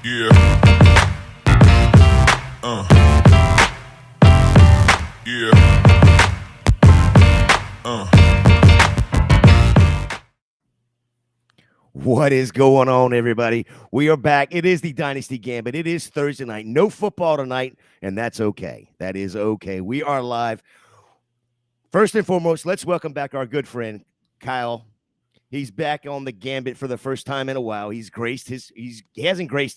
Yeah, uh, yeah, What is going on, everybody? We are back. It is the Dynasty Gambit. It is Thursday night. No football tonight, and that's okay. That is okay. We are live. First and foremost, let's welcome back our good friend, Kyle. He's back on the Gambit for the first time in a while. He hasn't graced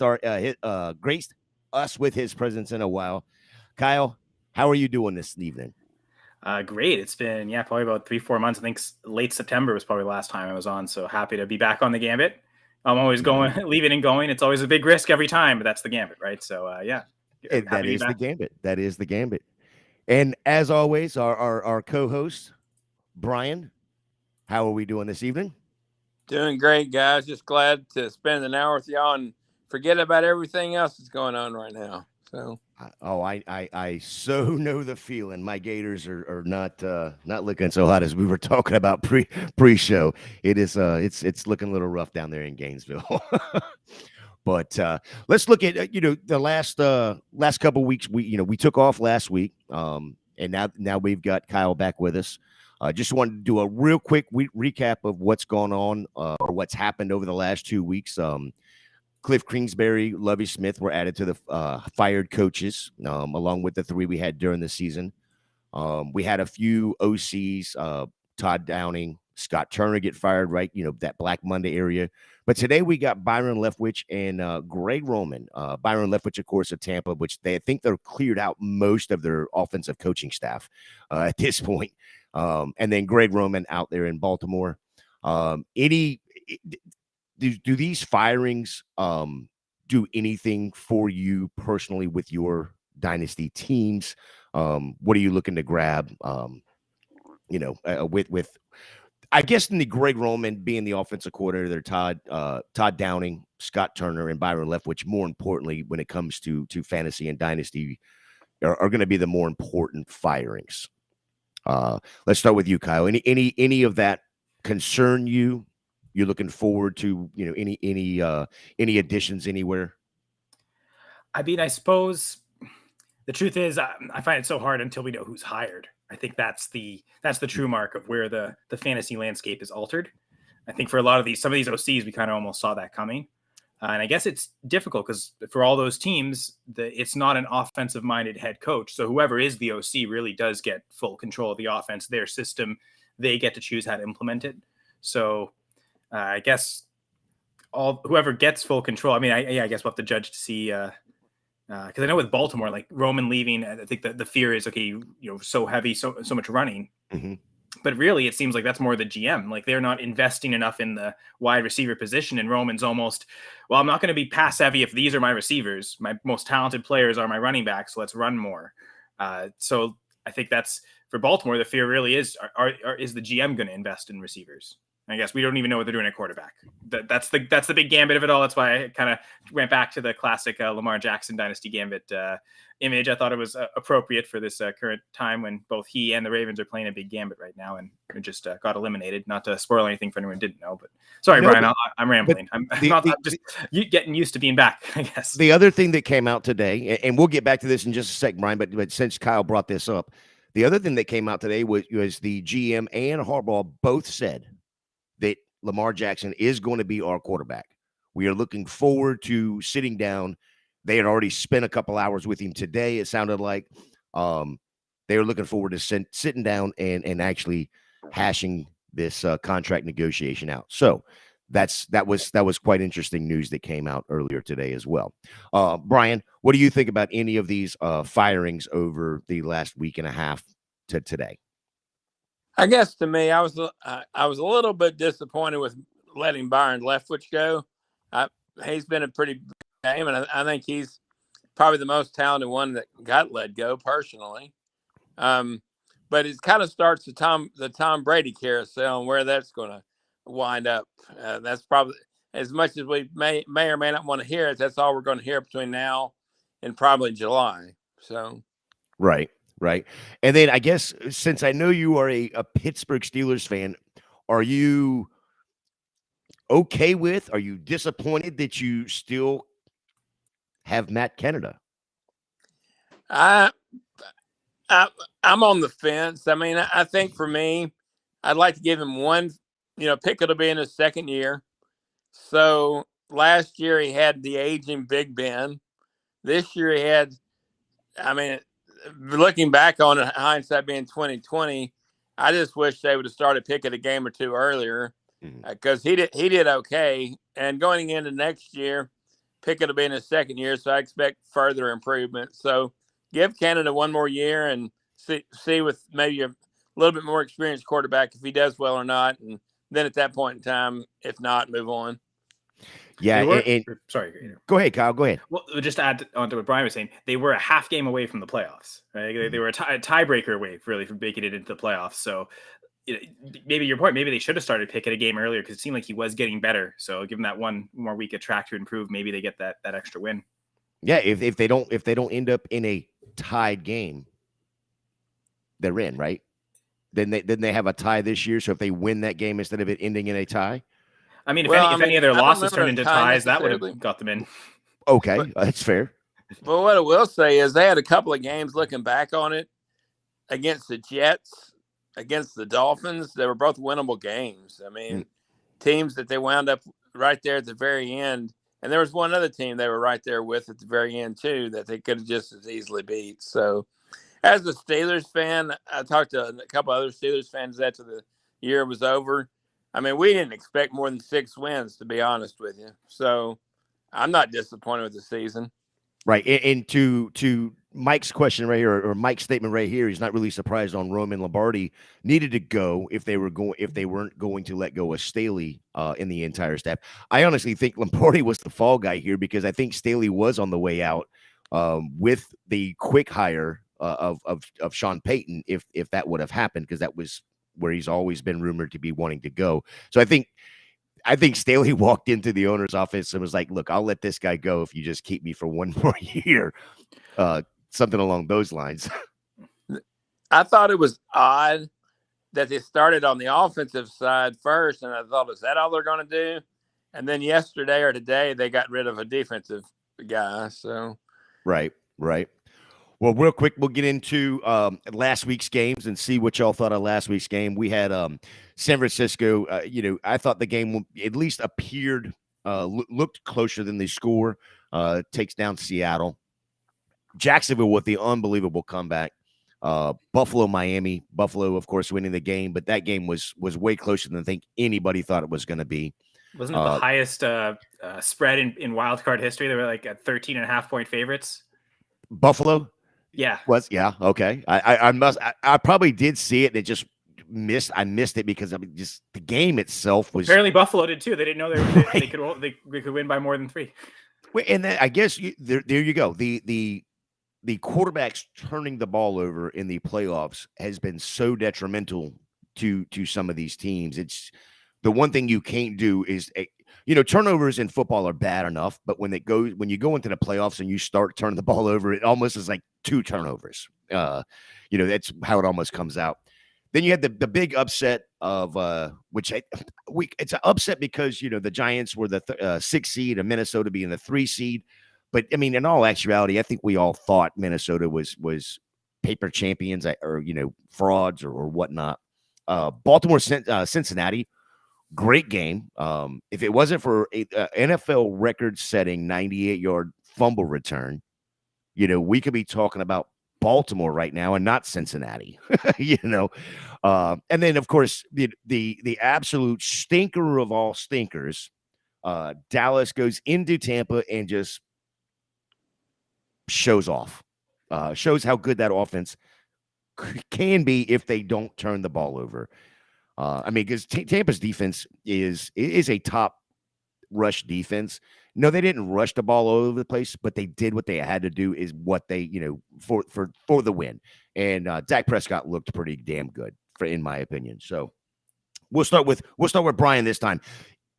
graced us with his presence in a while. Kyle, how are you doing this evening? Great. It's been, probably about 3-4 months. I think late September was probably the last time I was on. So happy to be back on the Gambit. I'm always going, leaving and going. It's always a big risk every time, but that's the Gambit, right? So, That is the Gambit. That is the Gambit. And as always, our co-host, Brian, how are we doing this evening? Doing great, guys. Just glad to spend an hour with y'all and forget about everything else that's going on right now. So, I so know the feeling. My Gators are not looking so hot as we were talking about pre-show. It is it's looking a little rough down there in Gainesville. But let's look at the last couple of weeks. We took off last week, and now we've got Kyle back with us. Just wanted to do a real quick recap of what's gone on or what's happened over the last 2 weeks. Cliff Kingsbury, Lovie Smith were added to the fired coaches, along with the 3 we had during the season. We had a few OCs, Todd Downing, Scott Turner get fired, right? That Black Monday area. But today we got Byron Leftwich and Greg Roman. Byron Leftwich, of course, of Tampa, which I think they're cleared out most of their offensive coaching staff at this point. And then Greg Roman out there in Baltimore. Do these firings do anything for you personally with your dynasty teams? What are you looking to grab? With I guess in the Greg Roman being the offensive coordinator, Todd Downing, Scott Turner, and Byron Leftwich, more importantly, when it comes to fantasy and dynasty, are going to be the more important firings. Let's start with you, Kyle. Any of that concern you? You're looking forward to any additions anywhere? I mean, I suppose the truth is I find it so hard until we know who's hired. I think that's the true mark of where the fantasy landscape is altered. I think for some of these OCs, we kind of almost saw that coming. And I guess it's difficult because for all those teams, it's not an offensive-minded head coach. So whoever is the OC really does get full control of the offense, their system. They get to choose how to implement it. So I guess whoever gets full control. I mean, I guess we'll have to judge to see. Because I know with Baltimore, like Roman leaving, I think that the fear is so heavy, so much running. Mm-hmm. But really, it seems like that's more the GM. Like they're not investing enough in the wide receiver position. And Roman's almost, well, I'm not going to be pass heavy if these are my receivers. My most talented players are my running backs. So let's run more. So I think that's for Baltimore. The fear really is: is the GM going to invest in receivers? I guess we don't even know what they're doing at quarterback. That's the big gambit of it all. That's why I kind of went back to the classic Lamar Jackson Dynasty Gambit image. I thought it was appropriate for this current time when both he and the Ravens are playing a big gambit right now, and it just got eliminated. Not to spoil anything for anyone who didn't know, but sorry, Brian, I'm rambling. I'm just getting used to being back, I guess. The other thing that came out today, and we'll get back to this in just a second, Brian, but since Kyle brought this up, the other thing that came out today was the GM and Harbaugh both said that Lamar Jackson is going to be our quarterback. We are looking forward to sitting down. They had already spent a couple hours with him today. It sounded like they were looking forward to sitting down and actually hashing this contract negotiation out. So that was quite interesting news that came out earlier today as well. Brian, what do you think about any of these firings over the last week and a half to today? I guess to me, I was a little bit disappointed with letting Byron Leftwich go. He's been a pretty big name, and I think he's probably the most talented one that got let go personally. But it kind of starts the Tom Brady carousel and where that's going to wind up. That's probably, as much as we may or may not want to hear it, that's all we're going to hear between now and probably July. So, right. And then I guess since I know you are a Pittsburgh Steelers fan, are you okay with? Are you disappointed that you still have Matt Canada? I, I'm on the fence. I mean, I think for me, I'd like to give him one. Pickett will be in his second year. So last year he had the aging Big Ben. This year he had. I mean, looking back on it, hindsight being 2020, I just wish they would have started Pickett a game or two earlier because he did okay. And going into next year, Pickett will be in his second year, so I expect further improvement. So give Canada one more year and see with maybe a little bit more experienced quarterback if he does well or not, and then at that point in time, if not, move on. Yeah, sorry. Go ahead, Kyle. Go ahead. Well, just to add on to what Brian was saying, they were a half game away from the playoffs. Right? They were a tiebreaker away, really, from making it into the playoffs. So maybe your point, maybe they should have started Pickett a game earlier because it seemed like he was getting better. So give them that one more week of track to improve. Maybe they get that extra win. Yeah, if they don't end up in a tied game, they're in, right? Then they have a tie this year. So if they win that game instead of it ending in a tie. I mean, if any of their losses turned into ties, that would have got them in. Okay, that's fair. But what I will say is they had a couple of games looking back on it against the Jets, against the Dolphins. They were both winnable games. I mean, teams that they wound up right there at the very end. And there was one other team they were right there with at the very end, too, that they could have just as easily beat. So as a Steelers fan, I talked to a couple other Steelers fans after the year was over. I mean, we didn't expect more than 6 wins, to be honest with you. So I'm not disappointed with the season. Right. And to Mike's question right here, or Mike's statement right here, he's not really surprised on Roman Lombardi needed to go if they weren't going to let go of Staley in the entire staff. I honestly think Lombardi was the fall guy here because I think Staley was on the way out with the quick hire of Sean Payton if that would have happened, because that was where he's always been rumored to be wanting to go. So I think Staley walked into the owner's office and was like, look, I'll let this guy go if you just keep me for one more year. Something along those lines. I thought it was odd that they started on the offensive side first. And I thought, is that all they're going to do? And then yesterday or today, they got rid of a defensive guy. So, Right. Well, real quick, we'll get into last week's games and see what y'all thought of last week's game. We had San Francisco. I thought the game at least appeared looked closer than the score. Takes down Seattle. Jacksonville with the unbelievable comeback. Buffalo, Miami. Buffalo, of course, winning the game, but that game was way closer than I think anybody thought it was going to be. Wasn't it the highest spread in wild card history? They were like at 13.5-point favorites. Buffalo. Yeah. Okay. I probably did see it and it just missed. I missed it because just the game itself was. Apparently Buffalo did too. They didn't know they could win by more than 3. And then I guess there you go. The quarterbacks turning the ball over in the playoffs has been so detrimental to some of these teams. It's the one thing you can't do is turnovers in football are bad enough, but when you go into the playoffs and you start turning the ball over, it almost is like 2 turnovers. That's how it almost comes out. Then you had the big upset of it's an upset because the Giants were the 6th seed and Minnesota being the 3 seed. But I mean, in all actuality, I think we all thought Minnesota was paper champions or frauds or whatnot. Baltimore, Cincinnati. Great game. If it wasn't for a NFL record-setting 98-yard fumble return, we could be talking about Baltimore right now and not Cincinnati. And then of course the absolute stinker of all stinkers, Dallas goes into Tampa and just shows off. Shows how good that offense can be if they don't turn the ball over. Because Tampa's defense is a top rush defense. No, they didn't rush the ball all over the place, but they did what they had to do is what they, for the win. And Dak Prescott looked pretty damn good, in my opinion. So we'll start with Brian this time.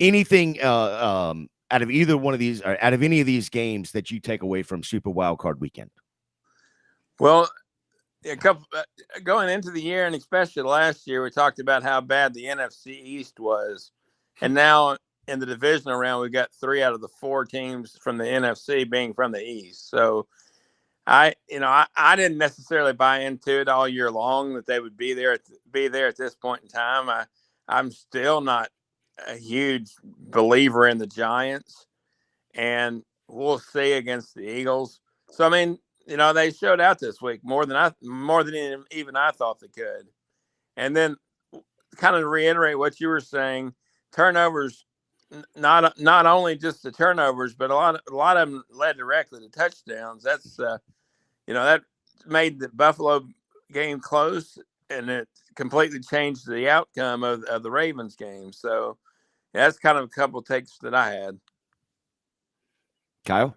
Anything out of either one of these, or out of any of these games that you take away from Super Wildcard Weekend? Well, going into the year, and especially last year, we talked about how bad the NFC East was, and now in the divisional round, we got 3 out of the 4 teams from the NFC being from the East. So I didn't necessarily buy into it all year long that they would be there at this point in time. I'm still not a huge believer in the Giants, and we'll see against the Eagles. So I mean, they showed out this week more than even I thought they could. And then, kind of reiterate what you were saying, turnovers, not only just the turnovers, but a lot of them led directly to touchdowns. That's that made the Buffalo game close, and it completely changed the outcome of the Ravens game. So that's kind of a couple of takes that I had. Kyle?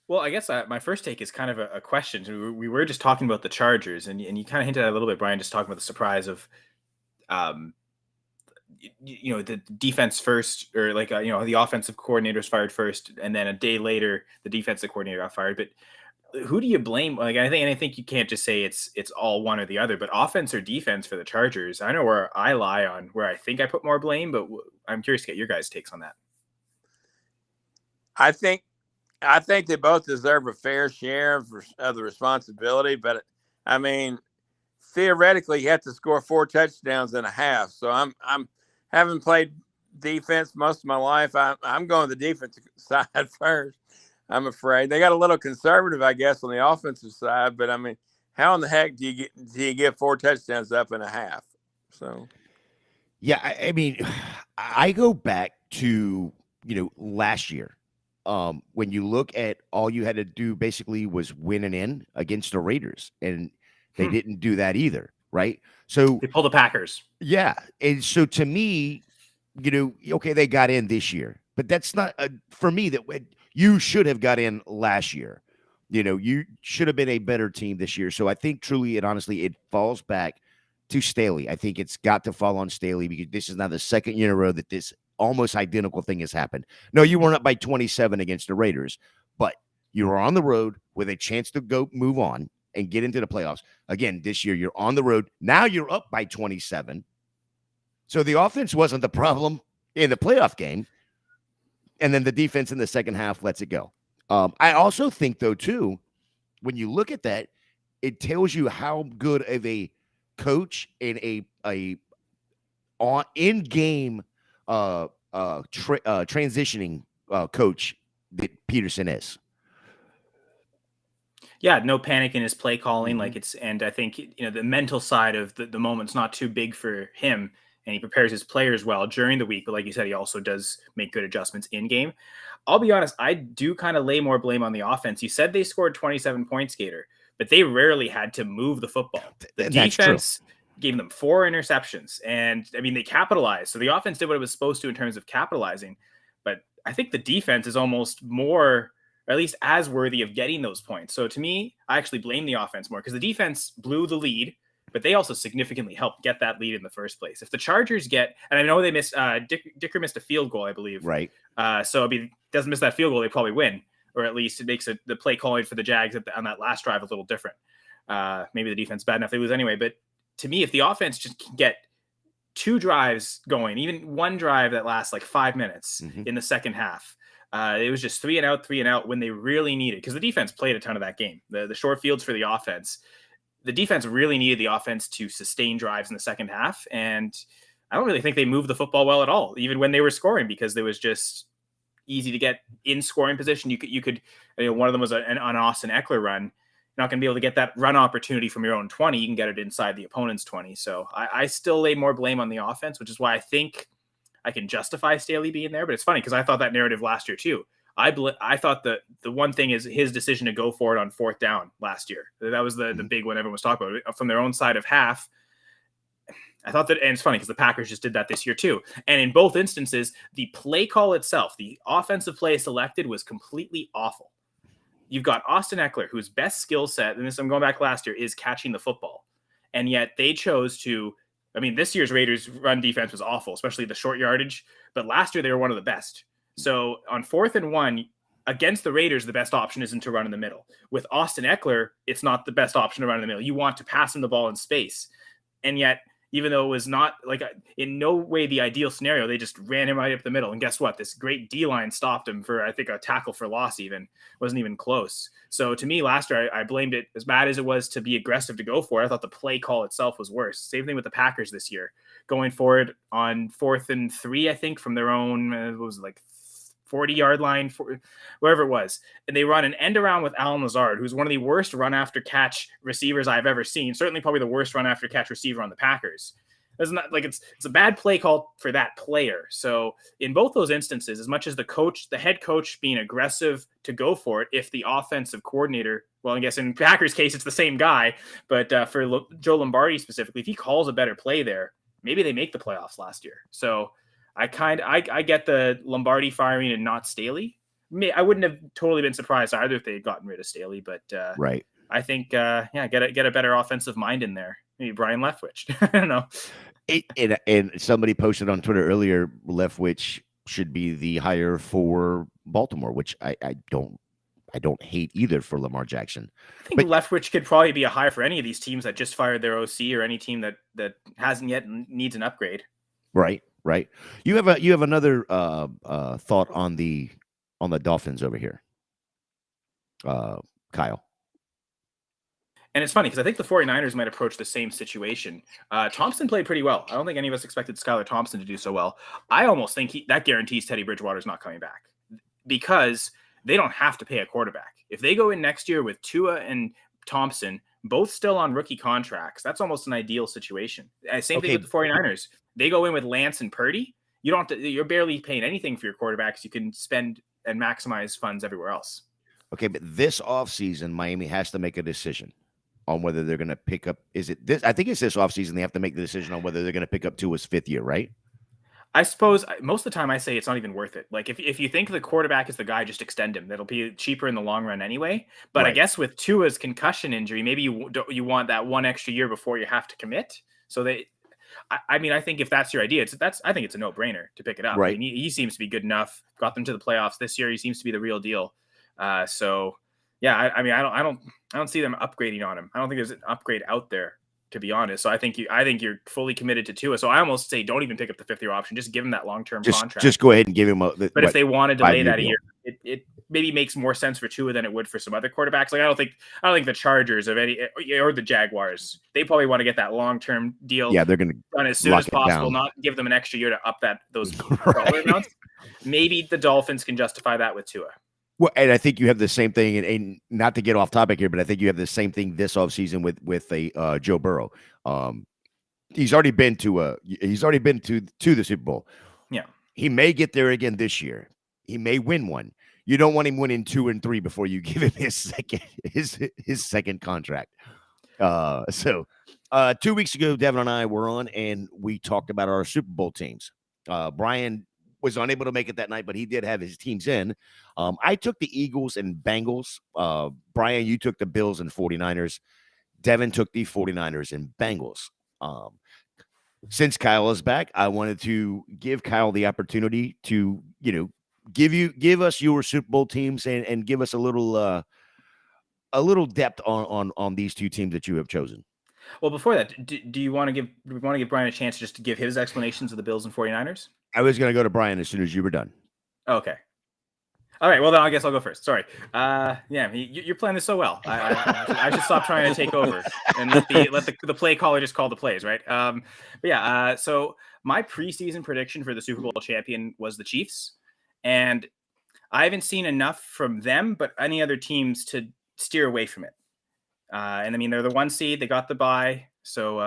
Well, I guess my first take is kind of a question. We were just talking about the Chargers, and you kind of hinted at a little bit, Brian, just talking about the surprise of, the defense first, or like, the offensive coordinator was fired first, and then a day later, the defensive coordinator got fired. But who do you blame? Like, I think you can't just say it's all one or the other, but offense or defense for the Chargers. I know where I lie on where I think I put more blame, but I'm curious to get your guys' takes on that. I think they both deserve a fair share of the responsibility, but I mean, theoretically, you have to score 4 touchdowns in a half. So I'm having played defense most of my life. I'm going the defensive side first. I'm afraid they got a little conservative, I guess, on the offensive side. But I mean, how in the heck do you get 4 touchdowns up in a half? So, yeah, I mean, I go back to last year. When you look at all you had to do basically was win an in against the Raiders, and they didn't do that either, right? So they pulled the Packers. Yeah, and so to me, okay, they got in this year, but that's not for me. That you should have got in last year. You should have been a better team this year. So I think truly and honestly, it falls back to Staley. I think it's got to fall on Staley because this is now the second year in a row that this almost identical thing has happened. No, you weren't up by 27 against the Raiders, but you were on the road with a chance to go move on and get into the playoffs. Again, this year you're on the road. Now you're up by 27. So the offense wasn't the problem in the playoff game. And then the defense in the second half lets it go. I also think, though, too, when you look at that, it tells you how good of a coach and a in-game transitioning coach that Peterson is. Yeah, no panic in his play calling. And I think, the mental side of the moment's not too big for him, and he prepares his players well during the week. But like you said, he also does make good adjustments in game. I'll be honest, I do kind of lay more blame on the offense. You said they scored 27 points, Gator, but they rarely had to move the football. The defense gave them 4 interceptions, and I mean, they capitalized. So the offense did what it was supposed to in terms of capitalizing. But I think the defense is almost more, or at least as worthy of getting those points. So to me, I actually blame the offense more because the defense blew the lead, but they also significantly helped get that lead in the first place. If the Chargers get, and I know they missed, Dicker missed a field goal, I believe. Right. So if he doesn't miss that field goal, they probably win, or at least it makes the play calling for the Jags on that last drive a little different. Maybe the defense bad enough they lose anyway. But to me, if the offense just can get 2 drives going, even one drive that lasts like 5 minutes in the second half, it was just 3 and out when they really needed, because the defense played a ton of that game. The short fields for the offense. The defense really needed the offense to sustain drives in the second half. And I don't really think they moved the football well at all, even when they were scoring, because there was just easy to get in scoring position. You could one of them was an Austin Eckler run. You're not going to be able to get that run opportunity from your own 20. You can get it inside the opponent's 20. So I still lay more blame on the offense, which is why I think I can justify Staley being there. But it's funny because I thought that narrative last year too. I thought that the one thing is his decision to go for it on 4th down last year. That was the big one everyone was talking about it. From their own side of half. I thought that, and it's funny because the Packers just did that this year too. And in both instances, the play call itself, the offensive play selected, was completely awful. You've got Austin Eckler, whose best skill set, and this I'm going back last year, is catching the football. And yet they chose to, I mean, this year's Raiders run defense was awful, especially the short yardage. But last year they were one of the best. So on 4th and 1, against the Raiders, the best option isn't to run in the middle. With Austin Eckler, it's not the best option to run in the middle. You want to pass him the ball in space. And yet even though it was not like in no way the ideal scenario. They just ran him right up the middle. And guess what? This great D-line stopped him for, I think, a tackle for loss even. Wasn't even close. So to me, last year, I blamed it as bad as it was to be aggressive to go for it. I thought the play call itself was worse. Same thing with the Packers this year. Going forward on 4th and 3, I think, from their own, it was like 40-yard line, wherever it was. And they run an end around with Alan Lazard, who's one of the worst run after catch receivers I've ever seen. Certainly probably the worst run after catch receiver on the Packers. It's not like it's a bad play call for that player. So in both those instances, as much as the head coach being aggressive to go for it, if the offensive coordinator, well, I guess in Packers case, it's the same guy, but for Joe Lombardi specifically, if he calls a better play there, maybe they make the playoffs last year. So I get the Lombardi firing and not Staley. I wouldn't have totally been surprised either if they had gotten rid of Staley, but right. I think get a better offensive mind in there. Maybe Brian Leftwich. I don't know. And somebody posted on Twitter earlier, Leftwich should be the hire for Baltimore, which I don't hate either for Lamar Jackson. I think Leftwich could probably be a hire for any of these teams that just fired their OC or any team that hasn't yet needs an upgrade. Right. You have another thought on the Dolphins over here, Kyle. And it's funny because I think the 49ers might approach the same situation. Thompson played pretty well. I don't think any of us expected Skylar Thompson to do so well. I almost think that guarantees Teddy Bridgewater's not coming back because they don't have to pay a quarterback. If they go in next year with Tua and Thompson, both still on rookie contracts, that's almost an ideal situation. Same thing with the 49ers. They go in with Lance and Purdy. You're barely paying anything for your quarterbacks. You can spend and maximize funds everywhere else. Okay, but this offseason, Miami has to make a decision on whether they're going to pick up. Is it this? I think it's this offseason they have to make the decision on whether they're going to pick up Tua's 5th year, right? I suppose most of the time I say it's not even worth it. Like if you think the quarterback is the guy, just extend him. That'll be cheaper in the long run anyway. But right. I guess with Tua's concussion injury, maybe you want that one extra year before you have to commit. So I think if that's your idea, I think it's a no-brainer to pick it up. Right. I mean, he seems to be good enough. Got them to the playoffs this year. He seems to be the real deal. So yeah, I don't see them upgrading on him. I don't think there's an upgrade out there, to be honest. So I think you're fully committed to Tua. So I almost say don't even pick up the 5th year option. Just give him that long-term contract. Just go ahead and give him but if they want to delay that a year, it maybe makes more sense for Tua than it would for some other quarterbacks. Like I don't think the Chargers or the Jaguars, they probably want to get that long-term deal. Yeah, they're going to done as soon as possible, not give them an extra year to up those dollar amounts. Maybe the Dolphins can justify that with Tua. Well, and I think you have the same thing, and not to get off topic here, but I think you have the same thing this offseason with Joe Burrow. He's already been to the Super Bowl. Yeah, he may get there again this year. He may win one. You don't want him winning 2 and 3 before you give him his second contract. So 2 weeks ago, Devin and I were on, and we talked about our Super Bowl teams. Brian was unable to make it that night, but he did have his teams in. I took the Eagles and Bengals. Brian, you took the Bills and 49ers. Devin took the 49ers and Bengals. Since Kyle is back, I wanted to give Kyle the opportunity to, give us your Super Bowl teams and give us a little depth on these two teams that you have chosen. Well, before that, do you want to give Brian a chance just to give his explanations of the Bills and 49ers? I was going to go to Brian as soon as you were done. Okay. All right. Well, then I guess I'll go first. Sorry. Yeah, you're playing this so well. I should stop trying to take over and let the play caller just call the plays, right? But yeah. So my preseason prediction for the Super Bowl champion was the Chiefs, and I haven't seen enough from them, but any other teams to steer away from it. And I mean, they're the 1 seed. They got the bye, so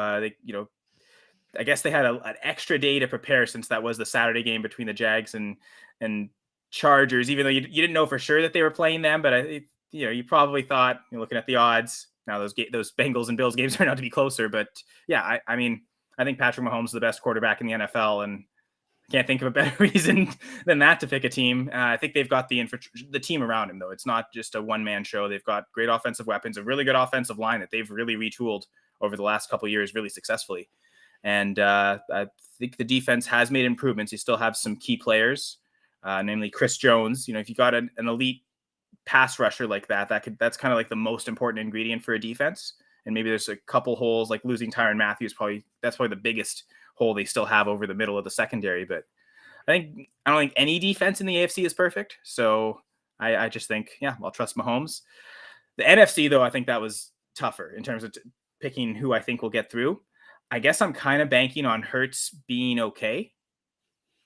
I guess they had an extra day to prepare since that was the Saturday game between the Jags and Chargers, even though you didn't know for sure that they were playing them. But you probably thought, looking at the odds, now those Bengals and Bills games turn out to be closer. But yeah, I mean, I think Patrick Mahomes is the best quarterback in the NFL, and I can't think of a better reason than that to pick a team. I think they've got the team around him, though. It's not just a one-man show. They've got great offensive weapons, a really good offensive line that they've really retooled over the last couple of years really successfully. And I think the defense has made improvements. You still have some key players, namely Chris Jones. If you got an elite pass rusher like that's kind of like the most important ingredient for a defense. and maybe there's a couple holes like losing Tyrann Matthew. That's probably the biggest hole they still have over the middle of the secondary. But I don't think any defense in the AFC is perfect. So I just think, I'll trust Mahomes. The NFC, though, I think that was tougher in terms of picking who I think will get through. I guess I'm kind of banking on Hurts being okay.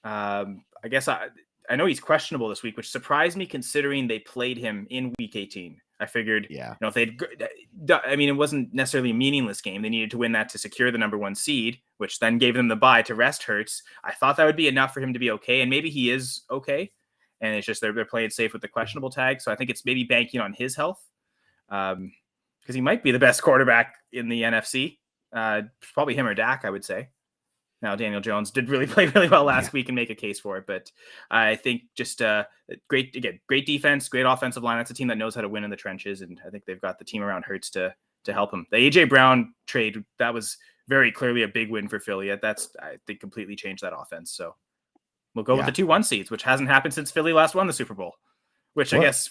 I guess I know he's questionable this week, which surprised me considering they played him in week 18. I figured, if it wasn't necessarily a meaningless game. They needed to win that to secure the number 1 seed, which then gave them the bye to rest Hurts. I thought that would be enough for him to be okay. And maybe he is okay. And it's just, they're playing safe with the questionable tag. So I think it's maybe banking on his health. Because he might be the best quarterback in the NFC. Probably him or Dak, I would say. Now, Daniel Jones did really play really well last week and make a case for it. But I think just great defense, great offensive line. That's a team that knows how to win in the trenches. And I think they've got the team around Hurts to help him. The A.J. Brown trade, that was very clearly a big win for Philly. That's, I think, completely changed that offense. So we'll go with the 2-1 seeds, which hasn't happened since Philly last won the Super Bowl. Which I guess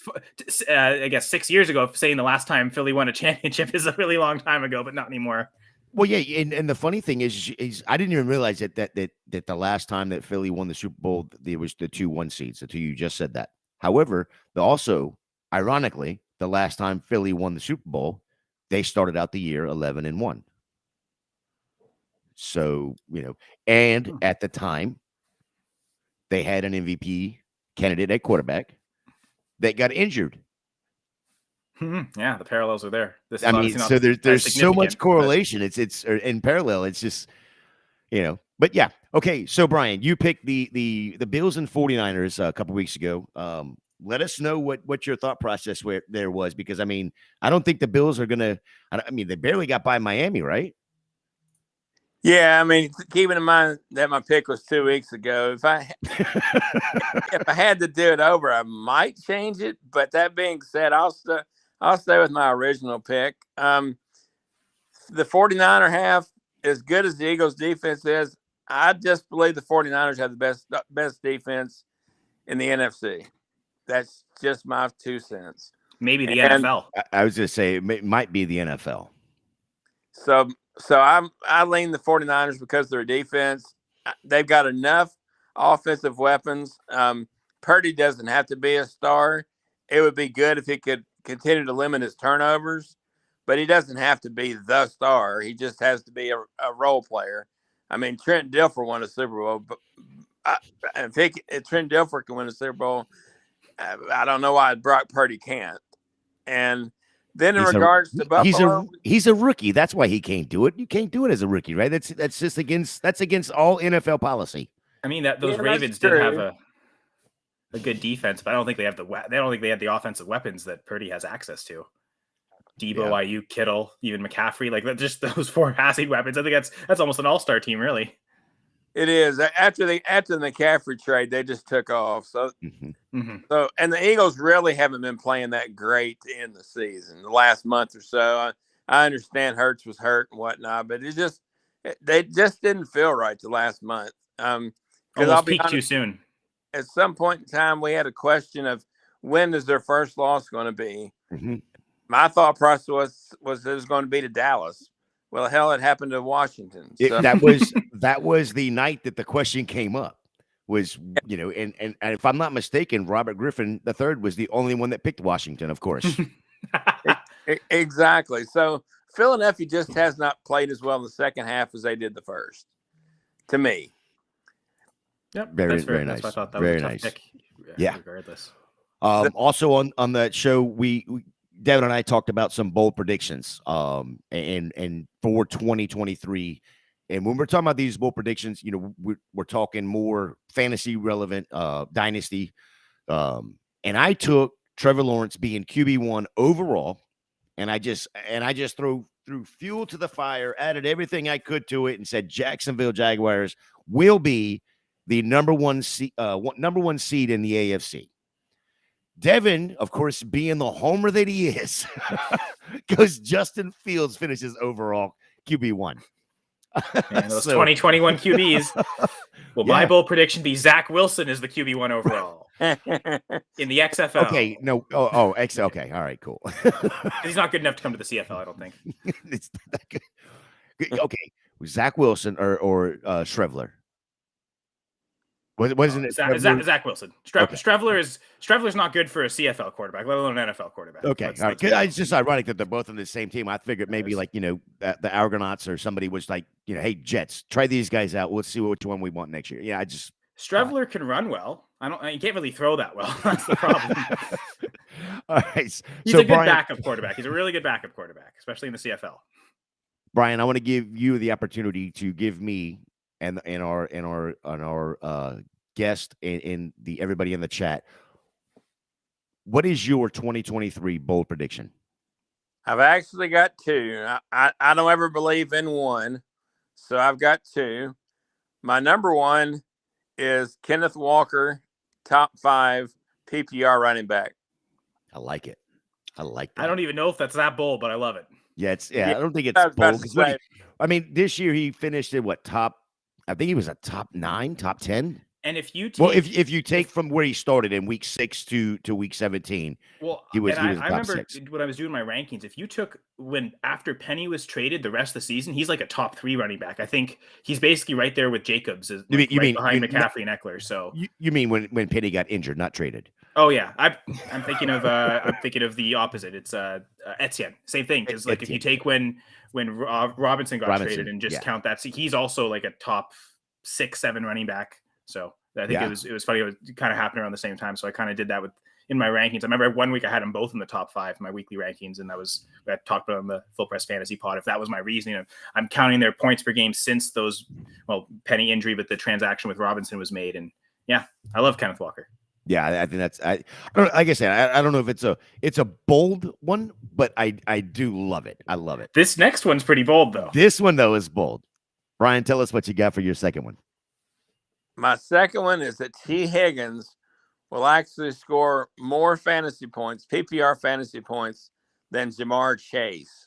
6 years ago, saying the last time Philly won a championship is a really long time ago, but not anymore. Well, yeah, and the funny thing is I didn't even realize that the last time that Philly won the Super Bowl, there was the 2-1 seeds. The two you just said that. However, also ironically, the last time Philly won the Super Bowl, they started out the year 11-1. So and at the time, they had an MVP candidate at quarterback that got injured. Yeah, the parallels are there. So there's so much correlation. It's in parallel. It's just, but yeah. Okay. So Brian, you picked the Bills and 49ers a couple weeks ago. Let us know what your thought process there was, because I don't think the Bills are gonna. They barely got by Miami, right? Yeah, keeping in mind that my pick was 2 weeks ago, if I had to do it over, I might change it. But that being said, I'll stay with my original pick. The 49er half, as good as the Eagles defense is, I just believe the 49ers have the best defense in the NFC. That's just my 2 cents. Maybe the NFL. I was going to say it might be the NFL. So I lean the 49ers because their defense, they've got enough offensive weapons. Purdy doesn't have to be a star. It would be good if he could continue to limit his turnovers, but he doesn't have to be the star. He just has to be a role player. Trent Dilfer won a Super Bowl, but if Trent Dilfer can win a Super Bowl, I don't know why Brock Purdy can't. And then in regards to Buffalo, he's a rookie. That's why he can't do it. You can't do it as a rookie, right? That's just against all NFL policy. Those Ravens did have a good defense, but I don't think they have the offensive weapons that Purdy has access to. Debo, Ayuk, Kittle, even McCaffrey, just those 4 passing weapons. I think that's almost an all-star team, really. It is. After the McCaffrey trade, they just took off. So, and the Eagles really haven't been playing that great in the season, the last month or so. I understand Hurts was hurt and whatnot, but they just didn't feel right the last month. Almost peaked too soon. At some point in time, we had a question of when is their first loss going to be. My thought process was it was going to be to Dallas. Well, hell, it happened to Washington. So. That was the night that the question came up. Was and if I'm not mistaken, Robert Griffin III was the only one that picked Washington, of course. Exactly. So Philadelphia just has not played as well in the second half as they did the first. To me. Yep. Very nice. That's why I thought that very was a tough nice. pick. Yeah. Regardless. Also on that show, we Devin and I talked about some bold predictions and for 2023. And when we're talking about these bold predictions, we're talking more fantasy relevant dynasty. And I took Trevor Lawrence being QB1 overall, and I just threw fuel to the fire, added everything I could to it, and said Jacksonville Jaguars will be the number one seed in the AFC. Devin, of course, being the homer that he is, goes Justin Fields finishes overall QB1. Man, those 2021 QBs. Will my bold prediction be Zach Wilson is the QB1 overall? in the XFL. Okay, no. Okay, all right, cool. He's not good enough to come to the CFL, I don't think. It's not that good. Okay, Zach Wilson or Shrevler. Wasn't it Shrevler? Zach Wilson. Okay. Streveler's not good for a CFL quarterback, let alone an NFL quarterback. Okay, all right. It's just ironic that they're both on the same team. I figured maybe like the Argonauts or somebody was like hey Jets, try these guys out. Let's see which one we want next year. Yeah, Streveler can run well. He can't really throw that well. That's the problem. All right. He's a good backup quarterback. He's a really good backup quarterback, especially in the CFL. Brian, I want to give you the opportunity to give me and our guest and the everybody in the chat. What is your 2023 bold prediction? I've actually got two. I don't ever believe in one, so I've got two. My number one is Kenneth Walker, top 5 PPR running back. I like it. I like that. I don't even know if that's that bold, but I love it. Yeah, I don't think it's bold. This year he finished in I think he was a top 9, top 10. And if you if you take from where he started in week 6 to week 17, he was I top remember 6. When I was doing my rankings, if you took after Penny was traded the rest of the season, he's like a top 3 running back. I think he's basically right there with Jacobs, behind McCaffrey and Eckler. So you mean when Penny got injured, not traded? Oh yeah, I'm thinking of the opposite. It's Etienne. Same thing, because like if you take when Robinson got traded and just count that, he's also like a top 6-7 running back. So I think it was funny. It was kind of happening around the same time. So I kind of did that in my rankings. I remember one week I had them both in the top 5, my weekly rankings, and I talked about on the Full Press Fantasy Pod. If that was my reasoning, I'm counting their points per game since Penny injury, but the transaction with Robinson was made. And yeah, I love Kenneth Walker. Yeah, I think that's like I said, I don't know if it's a bold one, but I do love it. I love it. This next one's pretty bold though. This one though is bold. Brian, tell us what you got for your second one. My second one is that T. Higgins will actually score more fantasy points, PPR fantasy points, than Jamar Chase.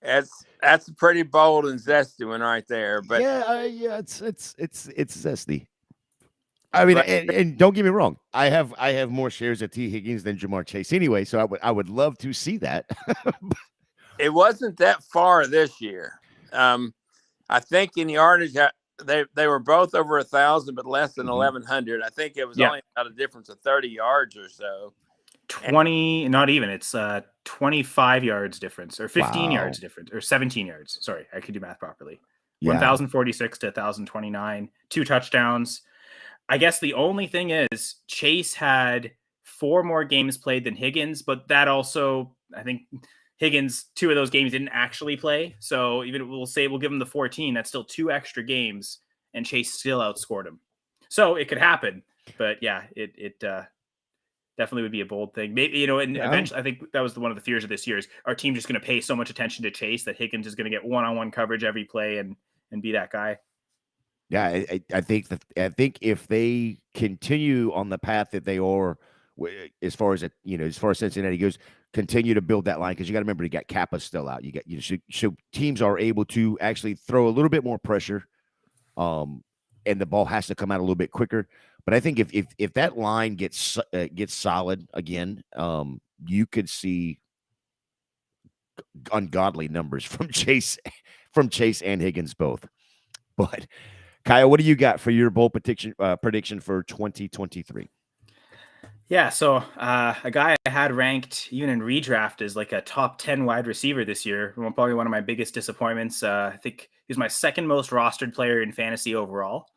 That's a pretty bold and zesty one right there. But it's zesty. I mean, and don't get me wrong, I have more shares of T. Higgins than Jamar Chase anyway, so I would love to see that. It wasn't that far this year. I think in yardage, they were both over 1,000, but less than 1,100. I think it was only about a difference of 30 yards or so. 20, not even. It's 25 yards difference, or 15 yards difference, or 17 yards. Sorry, I could do math properly. 1,046 to 1,029, 2 touchdowns. I guess the only thing is Chase had 4 more games played than Higgins, but that also, I think Higgins, 2 of those games didn't actually play. So even we'll give him the 14, that's still 2 extra games, and Chase still outscored him. So it could happen, but yeah, it definitely would be a bold thing. Maybe, and eventually I think that was one of the fears of this year is our team just going to pay so much attention to Chase that Higgins is going to get one-on-one coverage every play and be that guy. Yeah, I think if they continue on the path that they are, as far as Cincinnati goes, continue to build that line, because you got to remember you got Kappa still out. So teams are able to actually throw a little bit more pressure, and the ball has to come out a little bit quicker. But I think if that line gets solid again, you could see ungodly numbers from Chase and Higgins both. But Kyle, what do you got for your bold prediction for 2023? Yeah, so a guy I had ranked even in redraft as like a top 10 wide receiver this year, probably one of my biggest disappointments. I think he was my second most rostered player in fantasy overall.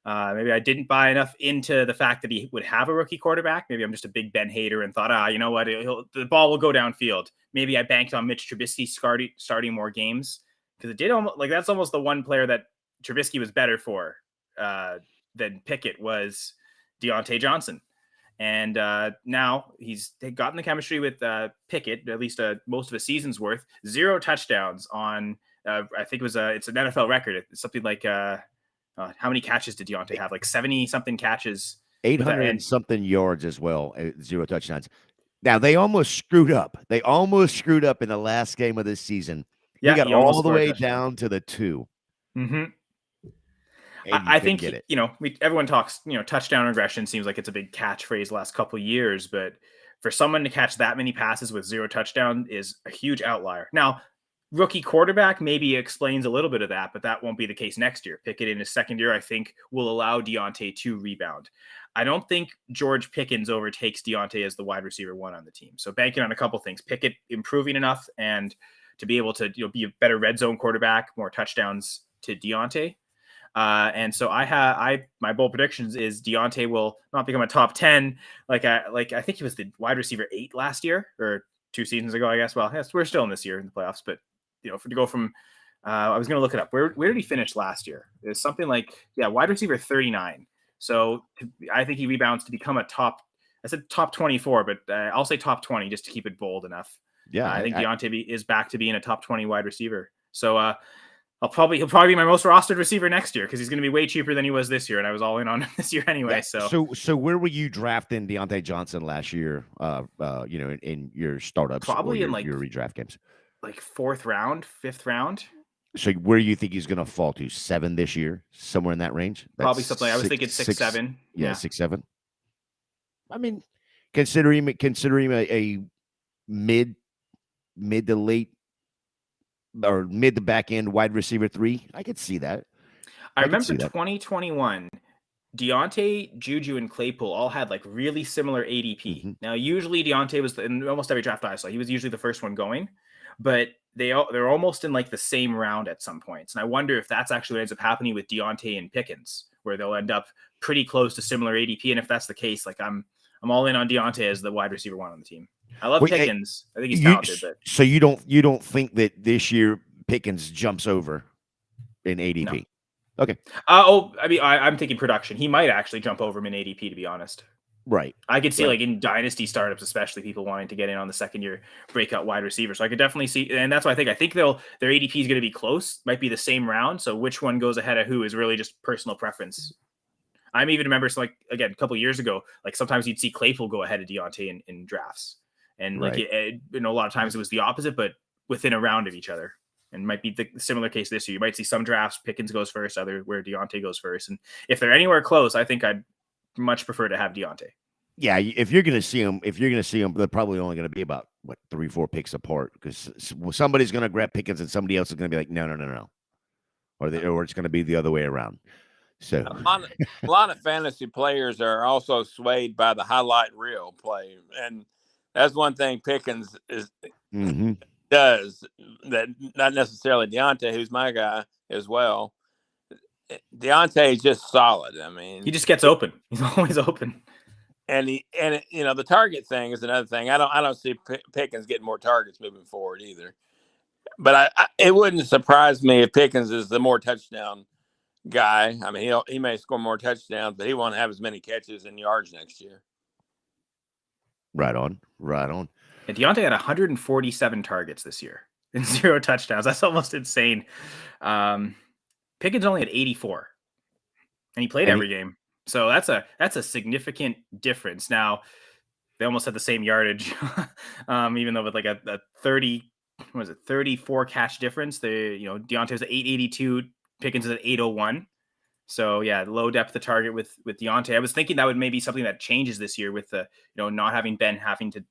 Maybe I didn't buy enough into the fact that he would have a rookie quarterback. Maybe I'm just a big Ben hater and thought, you know what, the ball will go downfield. Maybe I banked on Mitch Trubisky starting more games, because it did that's almost the one player that Trubisky was better for than Pickett was Deontay Johnson. And now he's gotten the chemistry with Pickett, at least most of a season's worth. 0 touchdowns on, I think it's an NFL record. It's something like, how many catches did Deontay have? Like 70-something catches. 800 and something yards as well, 0 touchdowns. Now, they almost screwed up. In the last game of this season. He got all the way down to the 2. Mm-hmm. and you I couldn't think, get it. everyone talks, touchdown regression seems like it's a big catchphrase the last couple of years, but for someone to catch that many passes with 0 touchdown is a huge outlier. Now, rookie quarterback maybe explains a little bit of that, but that won't be the case next year. Pickett in his second year, I think, will allow Deontay to rebound. I don't think George Pickens overtakes Deontay as the wide receiver 1 on the team. So banking on a couple things, Pickett improving enough and to be able to be a better red zone quarterback, more touchdowns to Deontay. And so my bold predictions is Deontay will not become a top 10. Like I think he was the wide receiver 8 last year or 2 seasons ago, I guess. Well, yes, we're still in this year in the playoffs, but to go from, I was going to look it up. Where did he finish last year? It's something like, wide receiver 39. So I think he rebounds to become I said top 24, but I'll say top 20 just to keep it bold enough. Yeah, I think Deontay is back to being a top 20 wide receiver. So he'll probably be my most rostered receiver next year because he's going to be way cheaper than he was this year, and I was all in on him this year anyway. Yeah. So where were you drafting Deontay Johnson last year? In your startups, probably or in your redraft games, like 4th round, 5th round. So where do you think he's going to fall to? 7 this year, somewhere in that range? Probably something. I was thinking 6, 7. Yeah, 6, 7. I mean, consider him a mid to late or mid to back end wide receiver 3. I could see that. I remember 2021. Deontay, Juju, and Claypool all had like really similar ADP. Mm-hmm. Now, usually Deontay was in almost every draft I saw. He was usually the first one going, but they're almost in like the same round at some points. And I wonder if that's actually what ends up happening with Deontay and Pickens, where they'll end up pretty close to similar ADP. And if that's the case, like I'm all in on Deontay as the wide receiver 1 on the team. I love Pickens. I think he's talented. But so you don't think that this year Pickens jumps over in ADP? No. Okay. I mean, I'm thinking production. He might actually jump over him in ADP, to be honest. Right. I could see like in dynasty startups, especially people wanting to get in on the second year breakout wide receiver. So I could definitely see, and that's why I think their ADP is going to be close, might be the same round. So which one goes ahead of who is really just personal preference. I even remember, so like again, a couple of years ago, like sometimes you'd see Claypool go ahead of Deontay in drafts, and like a lot of times it was the opposite, but within a round of each other. And might be the similar case this year. You might see some drafts Pickens goes first, other where Deontay goes first. And if they're anywhere close, I think I'd much prefer to have Deontay. Yeah, if you're going to see them, they're probably only going to be about 3-4 picks apart because somebody's going to grab Pickens and somebody else is going to be like, no, or it's going to be the other way around. So a lot of fantasy players are also swayed by the highlight reel play, and that's one thing Pickens does that. Not necessarily Deontay, who's my guy as well. Deontay is just solid. I mean, he just gets open. He's always open. And the target thing is another thing. I don't see Pickens getting more targets moving forward either. But it wouldn't surprise me if Pickens is the more touchdown guy. I mean, he may score more touchdowns, but he won't have as many catches and yards next year. Right on. And Deontay had 147 targets this year and 0 touchdowns. That's almost insane. Pickens only had 84, and he played every game. So that's a significant difference. Now they almost had the same yardage, even though with like a 34 catch difference. Deontay was at 882, Pickens is at 801. So yeah, low depth of target with Deontay. I was thinking that would maybe something that changes this year with the not having Ben having to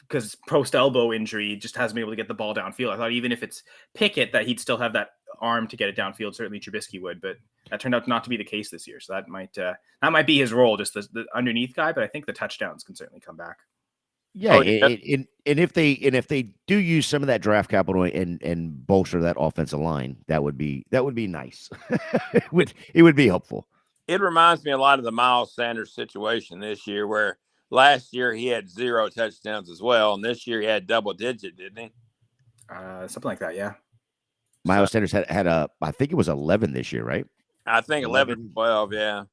because post elbow injury just hasn't been able to get the ball downfield. I thought even if it's Pickett that he'd still have that arm to get it downfield. Certainly Trubisky would, but that turned out not to be the case this year. So that might be his role, just the underneath guy. But I think the touchdowns can certainly come back. Yeah, and if they do use some of that draft capital and bolster that offensive line, that would be nice. it would be helpful. It reminds me a lot of the Miles Sanders situation this year, where last year he had 0 touchdowns as well, and this year he had double digit, didn't he? Something like that, yeah. Miles Sanders had I think it was 11 this year, right? I think 11, 12, yeah.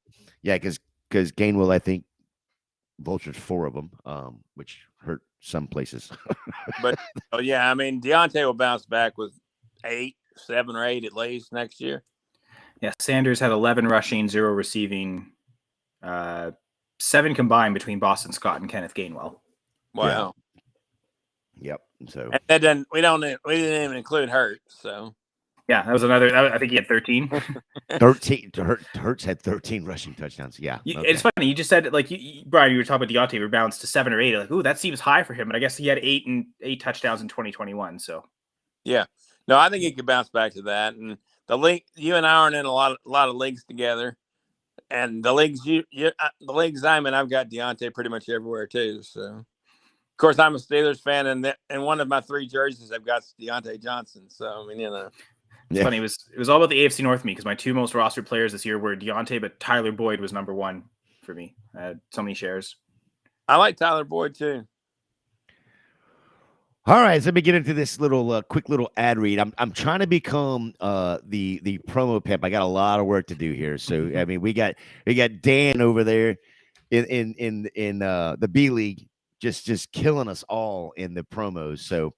Yeah, because Gainwell, I think, vultured 4 of them, which hurt some places. But I mean, Deontay will bounce back with 7 or 8 at least next year. Yeah, Sanders had 11 rushing, 0 receiving, 7 combined between Boston Scott and Kenneth Gainwell. Wow. Yeah. Yep. So and we didn't even include Hurt. So Yeah, that was another. I think he had 13. 13. Hurts had 13 rushing touchdowns. Yeah. Okay. It's funny. You just said, like, Brian, you were talking about Deontay rebounds to 7 or 8. Like, ooh, that seems high for him. But I guess he had 8 touchdowns in 2021. So, yeah, no, I think he could bounce back to that. And the league, you and I aren't in a lot of leagues together, and the leagues the leagues I'm in, I've got Deontay pretty much everywhere too. So, of course, I'm a Steelers fan, and one of my 3 jerseys I've got Deontay Johnson. So, I mean, it's funny. It was all about the AFC North for me because my 2 most rostered players this year were Deontay, but Tyler Boyd was number 1 for me. I had so many shares. I like Tyler Boyd too. All right, so let me get into this little quick little ad read. I'm trying to become the promo pimp. I got a lot of work to do here. So I mean, we got Dan over there in the B League just killing us all in the promos. So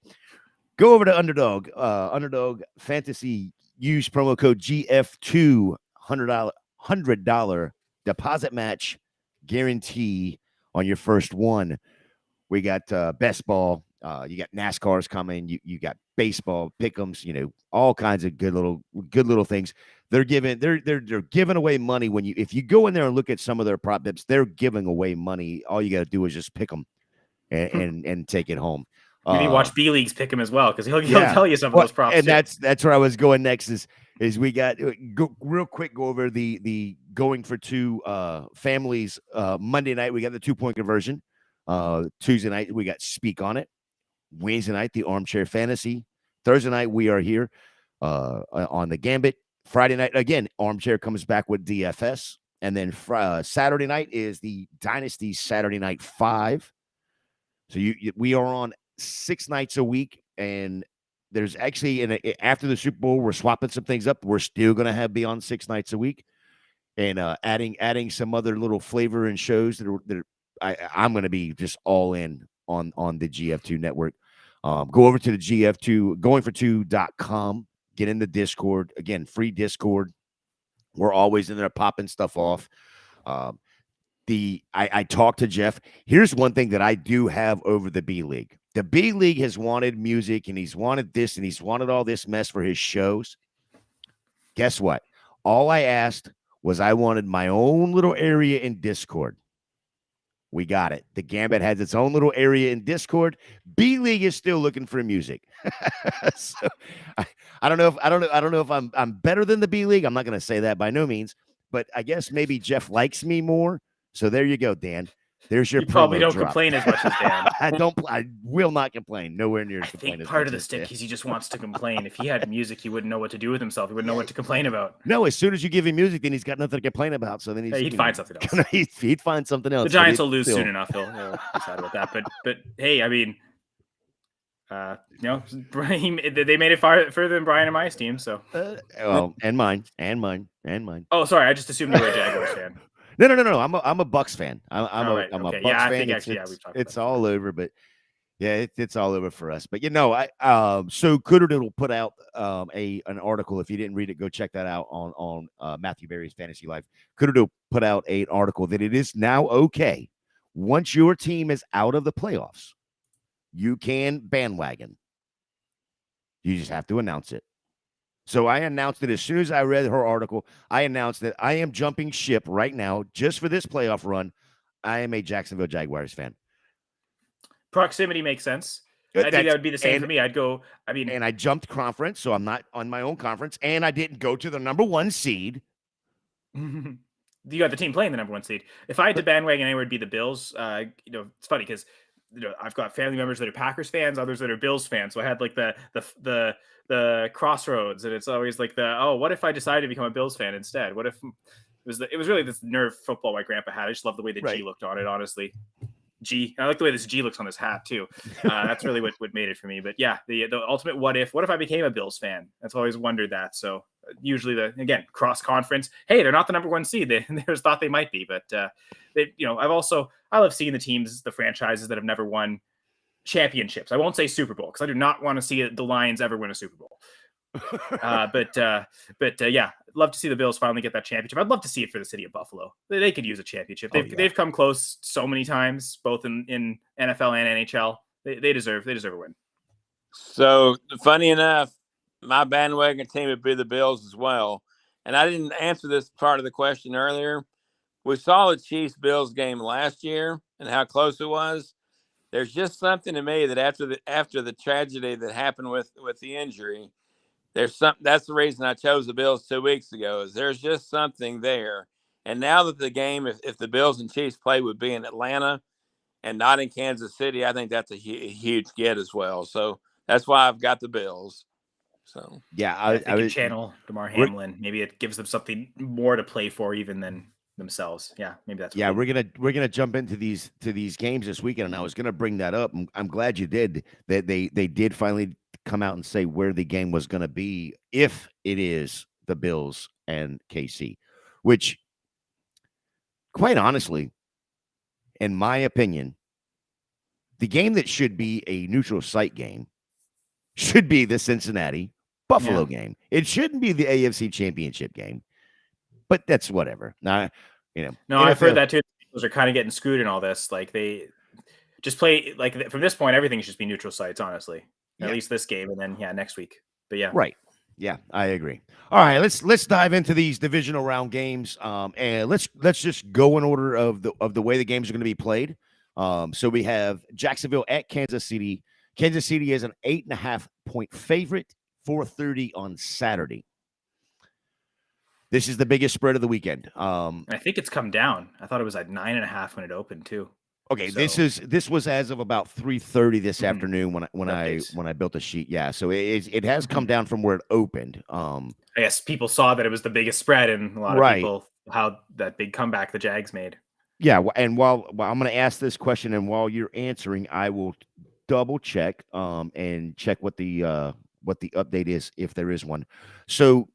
go over to Underdog Fantasy. Use promo code GF2 $100 deposit match guarantee on your first one. We got best ball. You got NASCARs coming. You got baseball pick'ems. All kinds of good little things. They're giving away money if you go in there and look at some of their prop bets. They're giving away money. All you got to do is just pick them and take it home. Maybe watch B Leagues pick him as well because he'll tell you some of those props. And that's where I was going next. Is we got real quick go over the going for 2 families. Monday night we got the 2-point conversion. Tuesday night we got Speak on It. Wednesday night the Armchair Fantasy. Thursday night we are here on the Gambit. Friday night again Armchair comes back with DFS, and then Saturday night is the Dynasty Saturday Night 5. So we are on 6 nights a week, and there's actually after the Super Bowl we're swapping some things up. We're still gonna be on 6 nights a week, and adding some other little flavor and shows that I'm gonna be just all in on the GF2 network. Go over to the GF2 goingfor2.com, get in the Discord. Again, free Discord. We're always in there popping stuff off. I talked to Jeff. Here's one thing that I do have over the B League. The B League has wanted music, and he's wanted this, and he's wanted all this mess for his shows. Guess what? All I asked was I wanted my own little area in Discord. We got it. The Gambit has its own little area in Discord. B League is still looking for music. So I don't know if I'm better than the B League. I'm not going to say that by no means, but I guess maybe Jeff likes me more. So there you go, Dan. There's your You probably don't drop. complain as much as Dan. I will not complain. Nowhere near. I think part of the stick is he just wants to complain. If he had music, he wouldn't know what to do with himself. He wouldn't know what to complain about. No, as soon as you give him music, then he's got nothing to complain about. So then he'd find something else. He'd find something else. The Giants will lose soon enough. He'll decide about that. But hey, I mean, they made it further than Brian and my team. So and mine. Oh, sorry, I just assumed you were a Jaguars fan. No. I'm a Bucks fan. I'm a Bucks fan. I think actually, we've talked about it's all over, but yeah, it's all over for us. But so Cooter will put out an article. If you didn't read it, go check that out on Matthew Berry's Fantasy Life. Cooter will put out an article that it is now okay once your team is out of the playoffs, you can bandwagon. You just have to announce it. So I announced it as soon as I read her article. I announced that I am jumping ship right now just for this playoff run. I am a Jacksonville Jaguars fan. Proximity makes sense. I think that would be the same for me. And I jumped conference, so I'm not on my own conference, and I didn't go to the number 1 seed. You got the team playing the number 1 seed. If I had to bandwagon anywhere, it'd be the Bills. It's funny because I've got family members that are Packers fans, others that are Bills fans. So I had like the crossroads, and it's always like what if I decided to become a Bills fan instead? What if it was really this nerve football my grandpa had. I just love the way the G looked on it, honestly. I like the way this G looks on this hat too. That's really what made it for me. But yeah, the ultimate what if I became a Bills fan? That's always wondered that. So usually cross conference. Hey, they're not the number 1 seed. They always thought they might be, but I love seeing the teams, the franchises that have never won championships. I won't say Super Bowl because I do not want to see the Lions ever win a Super Bowl. Yeah, love to see the Bills finally get that championship. I'd love to see it for the city of Buffalo. They could use a championship. They've come close so many times, both in NFL and NHL. They deserve a win. So funny enough, my bandwagon team would be the Bills as well. And I didn't answer this part of the question earlier. We saw the Chiefs-Bills game last year and how close it was. There's just something to me that after the tragedy that happened with the injury, that's the reason I chose the Bills 2 weeks ago. Is there's just something there. And now that the game, if the Bills and Chiefs play, would be in Atlanta and not in Kansas City, I think that's a huge get as well. So that's why I've got the Bills. So yeah, I think I you was channel DeMar Hamlin. Maybe it gives them something more to play for even than themselves. Yeah, maybe that's yeah, what we're gonna jump into these games this weekend, and I was gonna bring that up. I'm glad you did. That they did finally come out and say where the game was gonna be if it is the Bills and KC, which, quite honestly, in my opinion, the game that should be a neutral site game should be the Cincinnati Buffalo game. It shouldn't be the AFC Championship game, but that's whatever. Now, No, NFL, I've heard that too. Those are kind of getting screwed in all this. Like they just play like from this point, everything should just be neutral sites. Honestly, at least this game, and then next week. But yeah, right. Yeah, I agree. All right, let's dive into these divisional round games. And let's just go in order of the way the games are going to be played. So we have Jacksonville at Kansas City. Kansas City is an 8.5-point favorite. 4:30 on Saturday. This is the biggest spread of the weekend. I think it's come down. I thought it was like 9.5 when it opened too. Okay, so this was as of about 3:30 this afternoon when I built a sheet. Yeah, so it has come down from where it opened. I guess people saw that it was the biggest spread, and a lot of people how that big comeback the Jags made. Yeah, and while I'm going to ask this question, and while you're answering, I will double check and check what the update is if there is one. So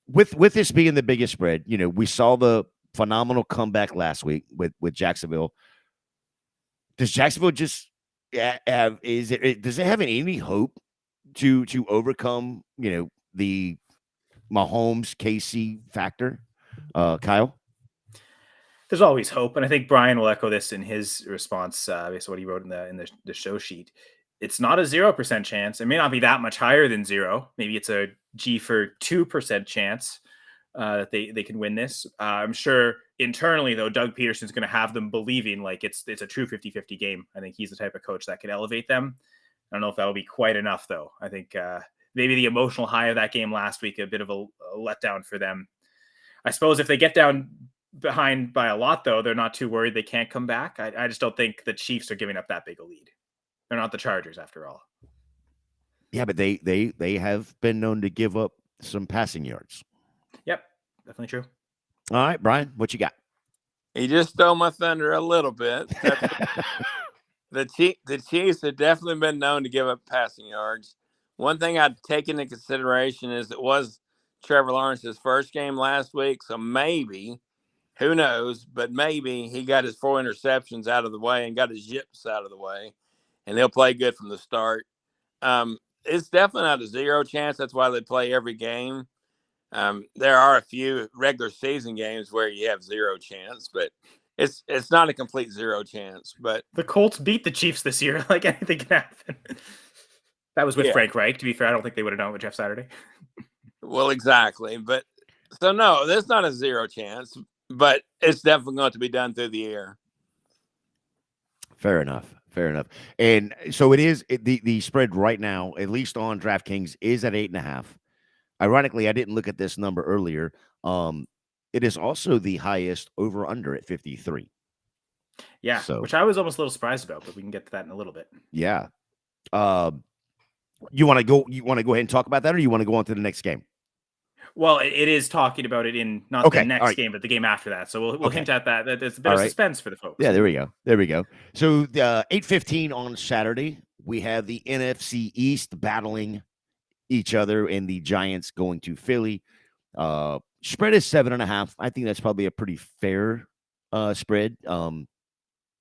with this being the biggest spread, we saw the phenomenal comeback last week with Jacksonville. Does Jacksonville just have does it have any hope to overcome the Mahomes KC factor? Kyle? There's always hope, and I think Brian will echo this in his response based on what he wrote in the show sheet. It's not a 0% chance. It may not be that much higher than 0. Maybe it's a G for 2% chance that they can win this. I'm sure internally, though, Doug Peterson's going to have them believing like it's a true 50-50 game. I think he's the type of coach that can elevate them. I don't know if that will be quite enough, though. I think maybe the emotional high of that game last week, a bit of a letdown for them. I suppose if they get down behind by a lot, though, they're not too worried they can't come back. I just don't think the Chiefs are giving up that big a lead. They're not the Chargers, after all. Yeah, but they have been known to give up some passing yards. Yep, definitely true. All right, Brian, what you got? He just stole my thunder a little bit. The Chiefs have definitely been known to give up passing yards. One thing I'd take into consideration is it was Trevor Lawrence's first game last week, so maybe, who knows, but maybe he got his 4 interceptions out of the way and got his yips out of the way, and they'll play good from the start. It's definitely not a 0 chance. That's why they play every game. There are a few regular season games where you have 0 chance, but it's not a complete 0 chance. But the Colts beat the Chiefs this year. Like anything can happen. That was with Frank Reich. To be fair, I don't think they would have done it with Jeff Saturday. Well, exactly. But so no, there's not a 0 chance, but it's definitely going to be done through the air. Fair enough. And so it is the spread right now, at least on DraftKings, is at 8.5. Ironically, I didn't look at this number earlier. It is also the highest over under at 53. Yeah, so, which I was almost a little surprised about, but we can get to that in a little bit. Yeah. You want to go ahead and talk about that, or you want to go on to the next game? Well, it is talking about it in not the next game, but the game after that. So we'll hint at that. There's a bit of suspense for the folks. Yeah, there we go. So 8:15 on Saturday, we have the NFC East battling each other, and the Giants going to Philly. Spread is 7.5. I think that's probably a pretty fair spread,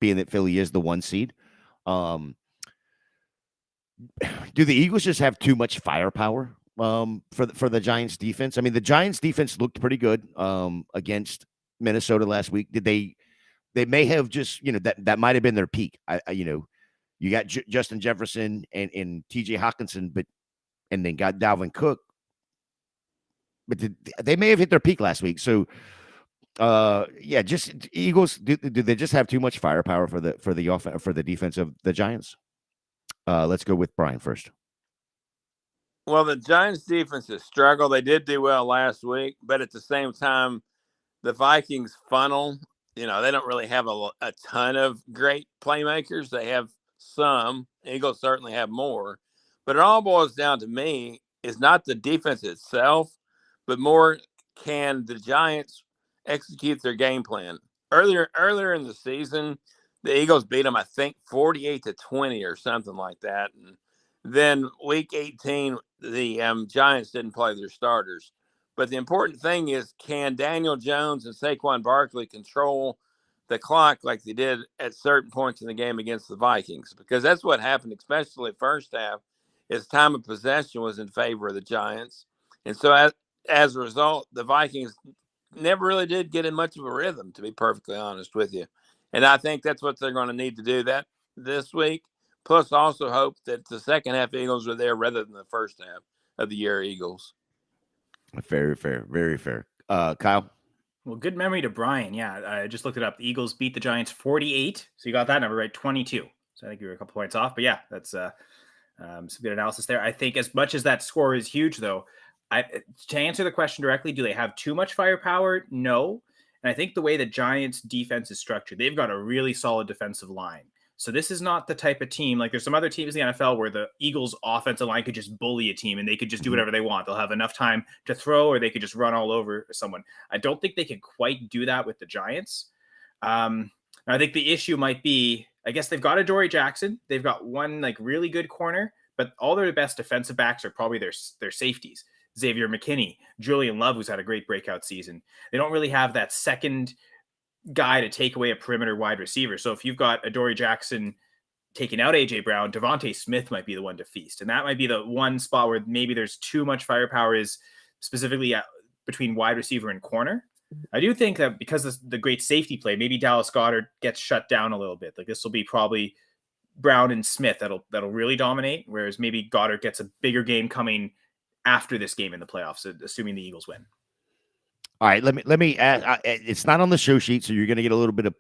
being that Philly is the 1 seed. Do the Eagles just have too much firepower for the Giants defense? I mean, the Giants defense looked pretty good against Minnesota last week. Did they may have just, that might have been their peak. You got Justin Jefferson and TJ Hawkinson, but and then got Dalvin Cook. But they may have hit their peak last week. So, yeah, just Eagles. Do they just have too much firepower for the defense of the Giants? Let's go with Brian first. Well, the Giants' defense has struggled. They did do well last week, but at the same time, the Vikings funnel. They don't really have a ton of great playmakers. They have some. Eagles certainly have more, but it all boils down to me is not the defense itself, but more can the Giants execute their game plan. Earlier in the season, the Eagles beat them, I think, 48-20 or something like that. And then week 18, the Giants didn't play their starters. But the important thing is, can Daniel Jones and Saquon Barkley control the clock like they did at certain points in the game against the Vikings? Because that's what happened, especially first half, is time of possession was in favor of the Giants. And so as a result, the Vikings never really did get in much of a rhythm, to be perfectly honest with you. And I think that's what they're going to need to do that this week. Plus, also hope that the second half Eagles are there rather than the first half of the year Eagles. Very fair. Very fair. Kyle? Well, good memory to Brian. Yeah, I just looked it up. The Eagles beat the Giants 48. So you got that number right, 22. So I think you were a couple points off. But yeah, that's some good analysis there. I think as much as that score is huge, though, to answer the question directly, do they have too much firepower? No. And I think the way the Giants defense is structured, they've got a really solid defensive line. So this is not the type of team, like there's some other teams in the NFL where the Eagles offensive line could just bully a team and they could just do whatever they want. They'll have enough time to throw, or they could just run all over someone. I don't think they can quite do that with the Giants. I think the issue might be, I guess they've got Adoree Jackson. They've got one like really good corner, but all their best defensive backs are probably their safeties. Xavier McKinney, Julian Love, who's had a great breakout season. They don't really have that second guy to take away a perimeter wide receiver. So if you've got Adoree Jackson taking out AJ Brown, Devontae Smith might be the one to feast. And that might be the one spot where maybe there's too much firepower, is specifically between wide receiver and corner. I do think that because of the great safety play, maybe Dallas Goedert gets shut down a little bit. Like this will be probably Brown and Smith that'll really dominate, whereas maybe Goedert gets a bigger game coming after this game in the playoffs, assuming the Eagles win. All right, let me add. It's not on the show sheet, so you're going to get a little bit of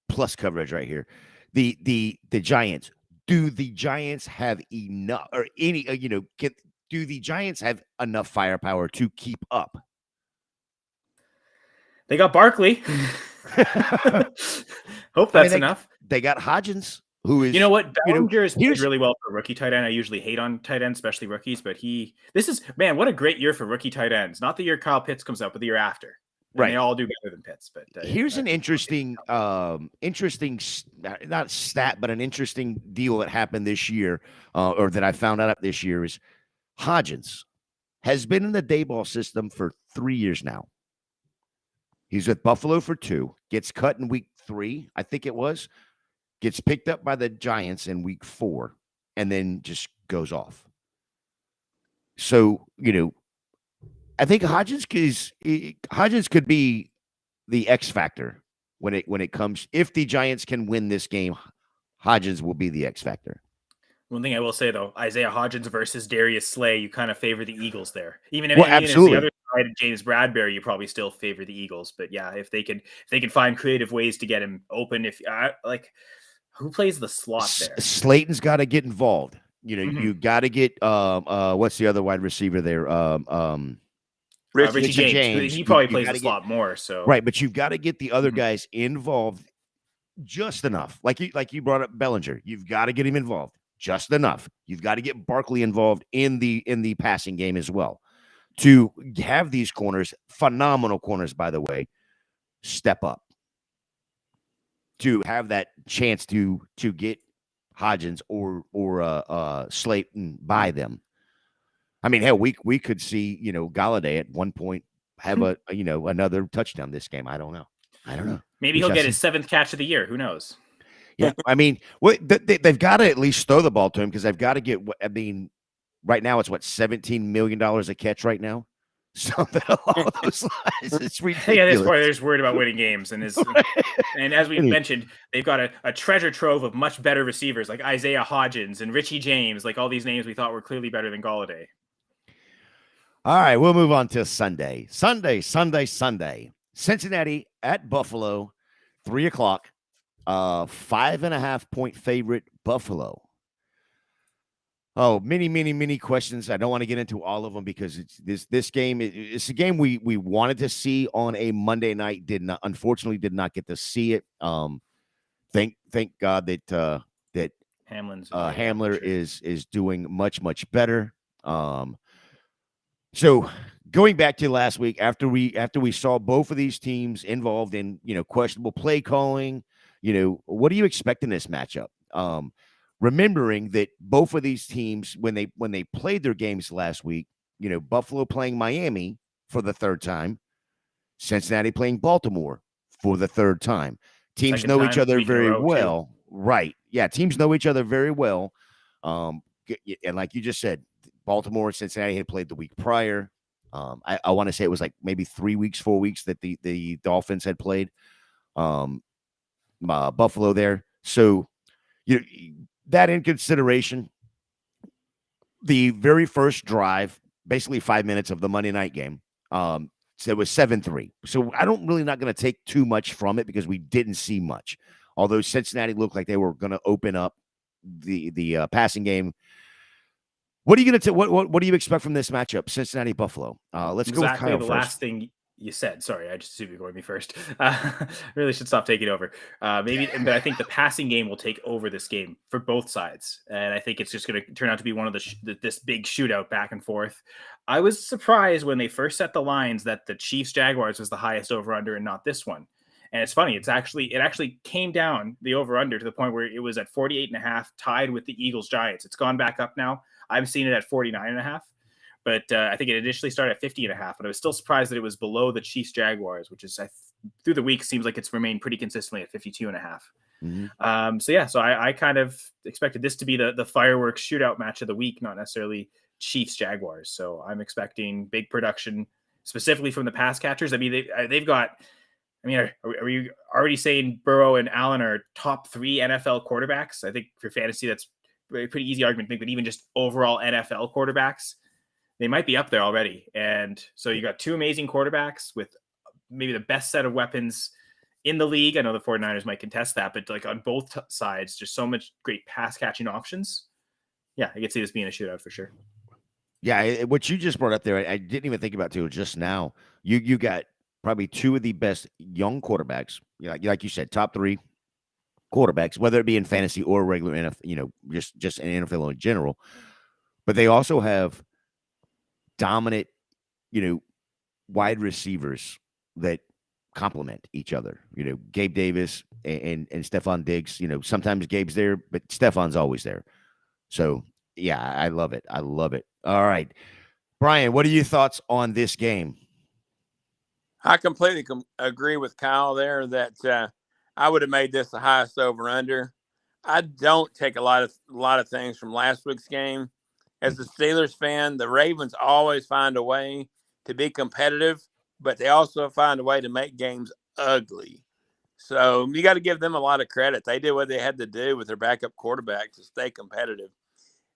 plus coverage right here. The Giants. Do the Giants have enough, or any? Do the Giants have enough firepower to keep up? They got Barkley. Hope that's enough. They got Hodgins, who is, you know what, Bellinger is really well for a rookie tight end. I usually hate on tight ends, especially rookies, but what a great year for rookie tight ends. Not the year Kyle Pitts comes up, but the year after. And right, they all do better than Pitts. But here's an interesting not stat, but an interesting deal that happened this year, or that I found out this year, is Hodgins has been in the Dayball system for 3 years now. He's with Buffalo for 2, gets cut in week 3, I think it was, gets picked up by the Giants in week 4, and then just goes off. So, I think Hodgins could be the X factor when it comes. If the Giants can win this game, Hodgins will be the X factor. One thing I will say, though, Isaiah Hodgins versus Darius Slay, you kind of favor the Eagles there. Even absolutely. As the other side of James Bradbury, you probably still favor the Eagles. But yeah, if they can find creative ways to get him open, who plays the slot there? Slayton's got to get involved. You got to get what's the other wide receiver there? Richie James. He probably plays the slot more. So right, but you've got to get the other guys involved just enough. Like you brought up Bellinger, you've got to get him involved just enough. You've got to get Barkley involved in the passing game as well, to have these corners, phenomenal corners, by the way, step up, to have that chance to get Hodgins or Slayton by them. I mean, hell, we could see, Galladay at one point have another touchdown this game. I don't know. Maybe he'll get his 7th catch of the year. Who knows? Yeah, I mean, they've got to at least throw the ball to him, because they've got to get. I mean, right now it's $17 million a catch right now. Something along those lines. It's ridiculous. Yeah, that's why they're just worried about winning games, and and as we mentioned, they've got a treasure trove of much better receivers like Isaiah Hodgins and Richie James, like all these names we thought were clearly better than Galladay. All right, we'll move on to Sunday. Sunday. Cincinnati at Buffalo, 3:00. 5.5 point favorite Buffalo. Oh, many questions. I don't want to get into all of them because this game. It's a game we wanted to see on a Monday night. Unfortunately did not get to see it. Thank God that Hamlin's Hamler for sure. is doing much better. So going back to last week, after we saw both of these teams involved in questionable play calling, what do you expect in this matchup? Remembering that both of these teams, when they played their games last week, Buffalo playing Miami for the third time, Cincinnati playing Baltimore for the third time. Teams Second know each time, other week in a very row, too. well, right? Yeah, teams know each other very well. And like you just said, Baltimore and Cincinnati had played the week prior. I want to say it was like maybe 3 weeks, 4 weeks that the Dolphins had played Buffalo there. So that in consideration, the very first drive, basically 5 minutes of the Monday night game, so it was 7-3. So I don't really not going to take too much from it because we didn't see much. Although Cincinnati looked like they were going to open up the passing game. What are you going to what do you expect from this matchup, Cincinnati Buffalo? Let's go with Exactly Kyle the first. last thing you said. Sorry, I just assumed you were me first. Really should stop taking over. But I think the passing game will take over this game for both sides, and I think it's just going to turn out to be one of this big shootout back and forth. I was surprised when they first set the lines that the Chiefs Jaguars was the highest over under and not this one. And it's funny. It actually came down the over under to the point where it was at 48.5, tied with the Eagles Giants. It's gone back up now. I'm seeing it at 49.5. But I think it initially started at 50.5, but I was still surprised that it was below the Chiefs Jaguars, which is through the week seems like it's remained pretty consistently at 52.5. Mm-hmm. So I kind of expected this to be the fireworks shootout match of the week, not necessarily Chiefs Jaguars. So I'm expecting big production specifically from the pass catchers. I mean, they've got. I mean, are you already saying Burrow and Allen are top 3 NFL quarterbacks? I think for fantasy that's a pretty easy argument to make, but even just overall NFL quarterbacks, they might be up there already. And so you got 2 amazing quarterbacks with maybe the best set of weapons in the league. I know the 49ers might contest that, but like on both sides, just so much great pass catching options. Yeah, I could see this being a shootout for sure. Yeah, what you just brought up there, I didn't even think about too just now. You got probably 2 of the best young quarterbacks. Like you said, top 3 quarterbacks, whether it be in fantasy or regular NFL, just in NFL in general. But they also have dominant, wide receivers that complement each other. Gabe Davis and Stephon Diggs. Sometimes Gabe's there, but Stephon's always there. So yeah, I love it. All right, Brian, what are your thoughts on this game? I completely agree with Kyle there that I would have made this the highest over under. I don't take a lot of things from last week's game. As a Steelers fan, the Ravens always find a way to be competitive, but they also find a way to make games ugly. So you got to give them a lot of credit. They did what they had to do with their backup quarterback to stay competitive.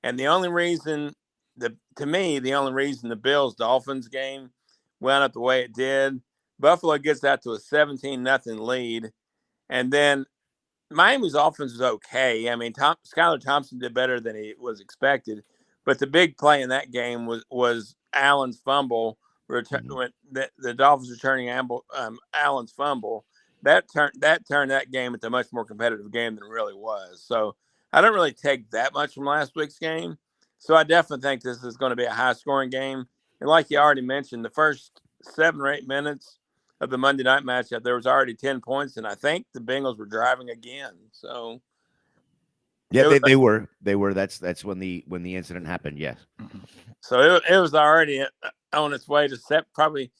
And the only reason the Bills-Dolphins game went up the way it did, Buffalo gets out to a 17-0 lead. And then Miami's offense was okay. I mean, Skylar Thompson did better than he was expected. But the big play in that game was Allen's fumble. The Dolphins returning Allen's fumble. That turned that game into a much more competitive game than it really was. So I don't really take that much from last week's game. So I definitely think this is going to be a high-scoring game. And like you already mentioned, the first 7 or 8 minutes of the Monday night matchup, there was already 10 points, and I think the Bengals were driving again. So yeah, they were. That's when the incident happened. Yes. So it was already on its way to set probably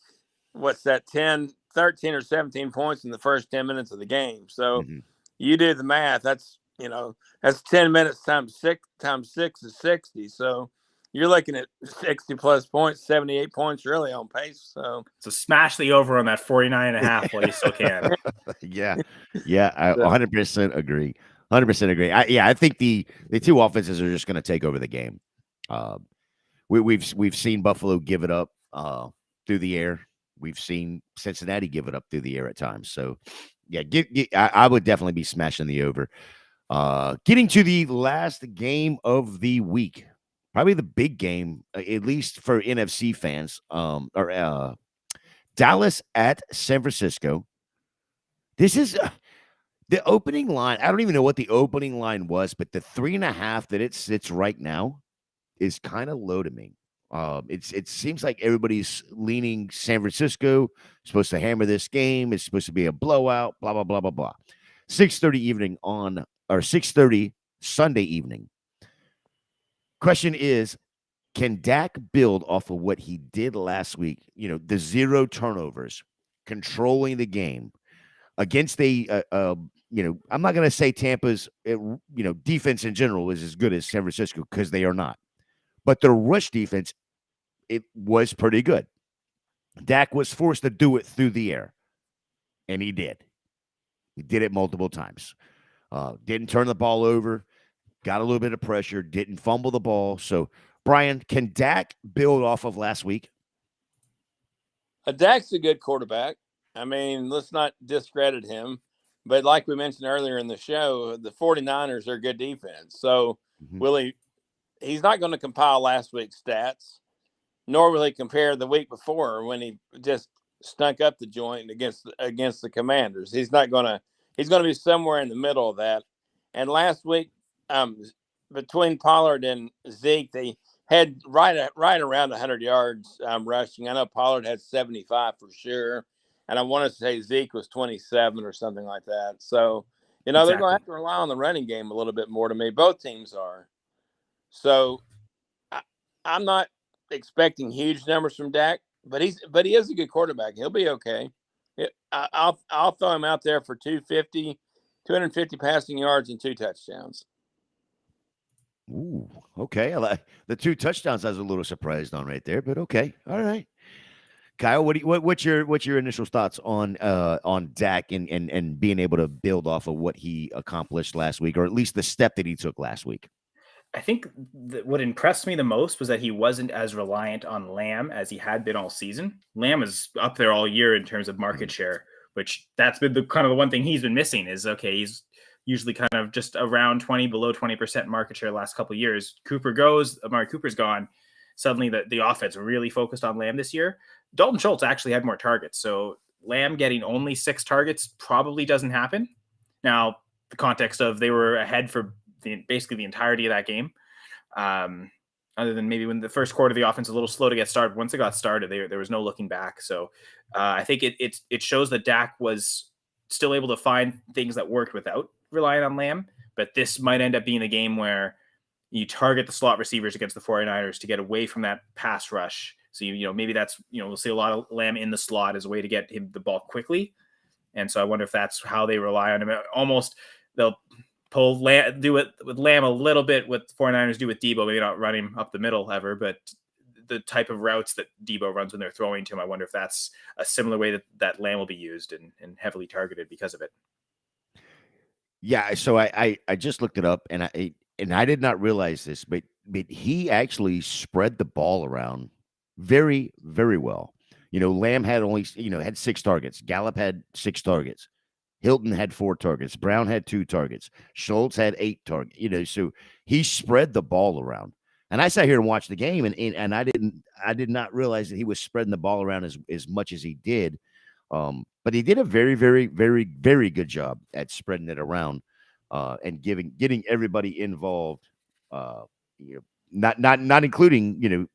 13 or 17 points in the first 10 minutes of the game. So you do the math. That's 10 minutes times 6 is 60. So you're looking at 60 plus points, 78 points really on pace. So smash the over on that 49.5 while you still can. Yeah, I 100% agree. 100% agree. I think the 2 offenses are just going to take over the game. We've seen Buffalo give it up through the air. We've seen Cincinnati give it up through the air at times. So, yeah, I would definitely be smashing the over. Getting to the last game of the week, probably the big game, at least for NFC fans, Dallas at San Francisco. This is the opening line. I don't even know what the opening line was, but the 3.5 that it sits right now is kind of low to me. It seems like everybody's leaning San Francisco, supposed to hammer this game. It's supposed to be a blowout, blah, blah, blah, blah, blah. 6:30 evening or 6:30 Sunday evening. Question is, can Dak build off of what he did last week? The 0 turnovers, controlling the game against I'm not going to say Tampa's, defense in general is as good as San Francisco because they are not. But their rush defense, it was pretty good. Dak was forced to do it through the air, and he did. He did it multiple times. Didn't turn the ball over, got a little bit of pressure, didn't fumble the ball. So, Brian, can Dak build off of last week? Dak's a good quarterback. I mean, let's not discredit him. But like we mentioned earlier in the show, the 49ers are a good defense. So, he's not going to compile last week's stats, nor will he compare the week before when he just stunk up the joint against the Commanders. He's going to be somewhere in the middle of that. And last week, between Pollard and Zeke, they had right around 100 yards rushing. I know Pollard had 75 for sure, and I want to say Zeke was 27 or something like that. So, they're going to have to rely on the running game a little bit more to me. Both teams are. So, I'm not expecting huge numbers from Dak, but he is a good quarterback. He'll be okay. I'll throw him out there for 250 passing yards and 2 touchdowns. Ooh, okay. I like the 2 touchdowns. I was a little surprised on right there, but okay. All right. Kyle, what's your initial thoughts on Dak and being able to build off of what he accomplished last week, or at least the step that he took last week? I think what impressed me the most was that he wasn't as reliant on Lamb as he had been all season. Lamb is up there all year in terms of market share, which that's been the kind of the one thing he's been missing is, okay, he's usually kind of just around 20, below 20% market share the last couple of years. Amari Cooper's gone. Suddenly the offense really focused on Lamb this year. Dalton Schultz actually had more targets. So Lamb getting only 6 targets probably doesn't happen. Now, the context of they were ahead for basically the entirety of that game. Other than maybe when the first quarter of the offense was a little slow to get started. Once it got started, there was no looking back. So I think it shows that Dak was still able to find things that worked without relying on Lamb. But this might end up being a game where you target the slot receivers against the 49ers to get away from that pass rush. So, maybe that's, we'll see a lot of Lamb in the slot as a way to get him the ball quickly. And so I wonder if that's how they rely on him. Almost they'll do it with Lamb a little bit what the 49ers do with Debo, maybe not run him up the middle ever, but the type of routes that Debo runs when they're throwing to him, I wonder if that's a similar way that Lamb will be used and heavily targeted because of it. Yeah, so I just looked it up, and I did not realize this, but he actually spread the ball around very, very well. Lamb had had 6 targets. Gallup had 6 targets. Hilton had 4 targets. Brown had 2 targets. Schultz had 8 targets. So he spread the ball around. And I sat here and watched the game, and I did not realize that he was spreading the ball around as much as he did. But he did a very, very, very, very good job at spreading it around and getting everybody involved. Not including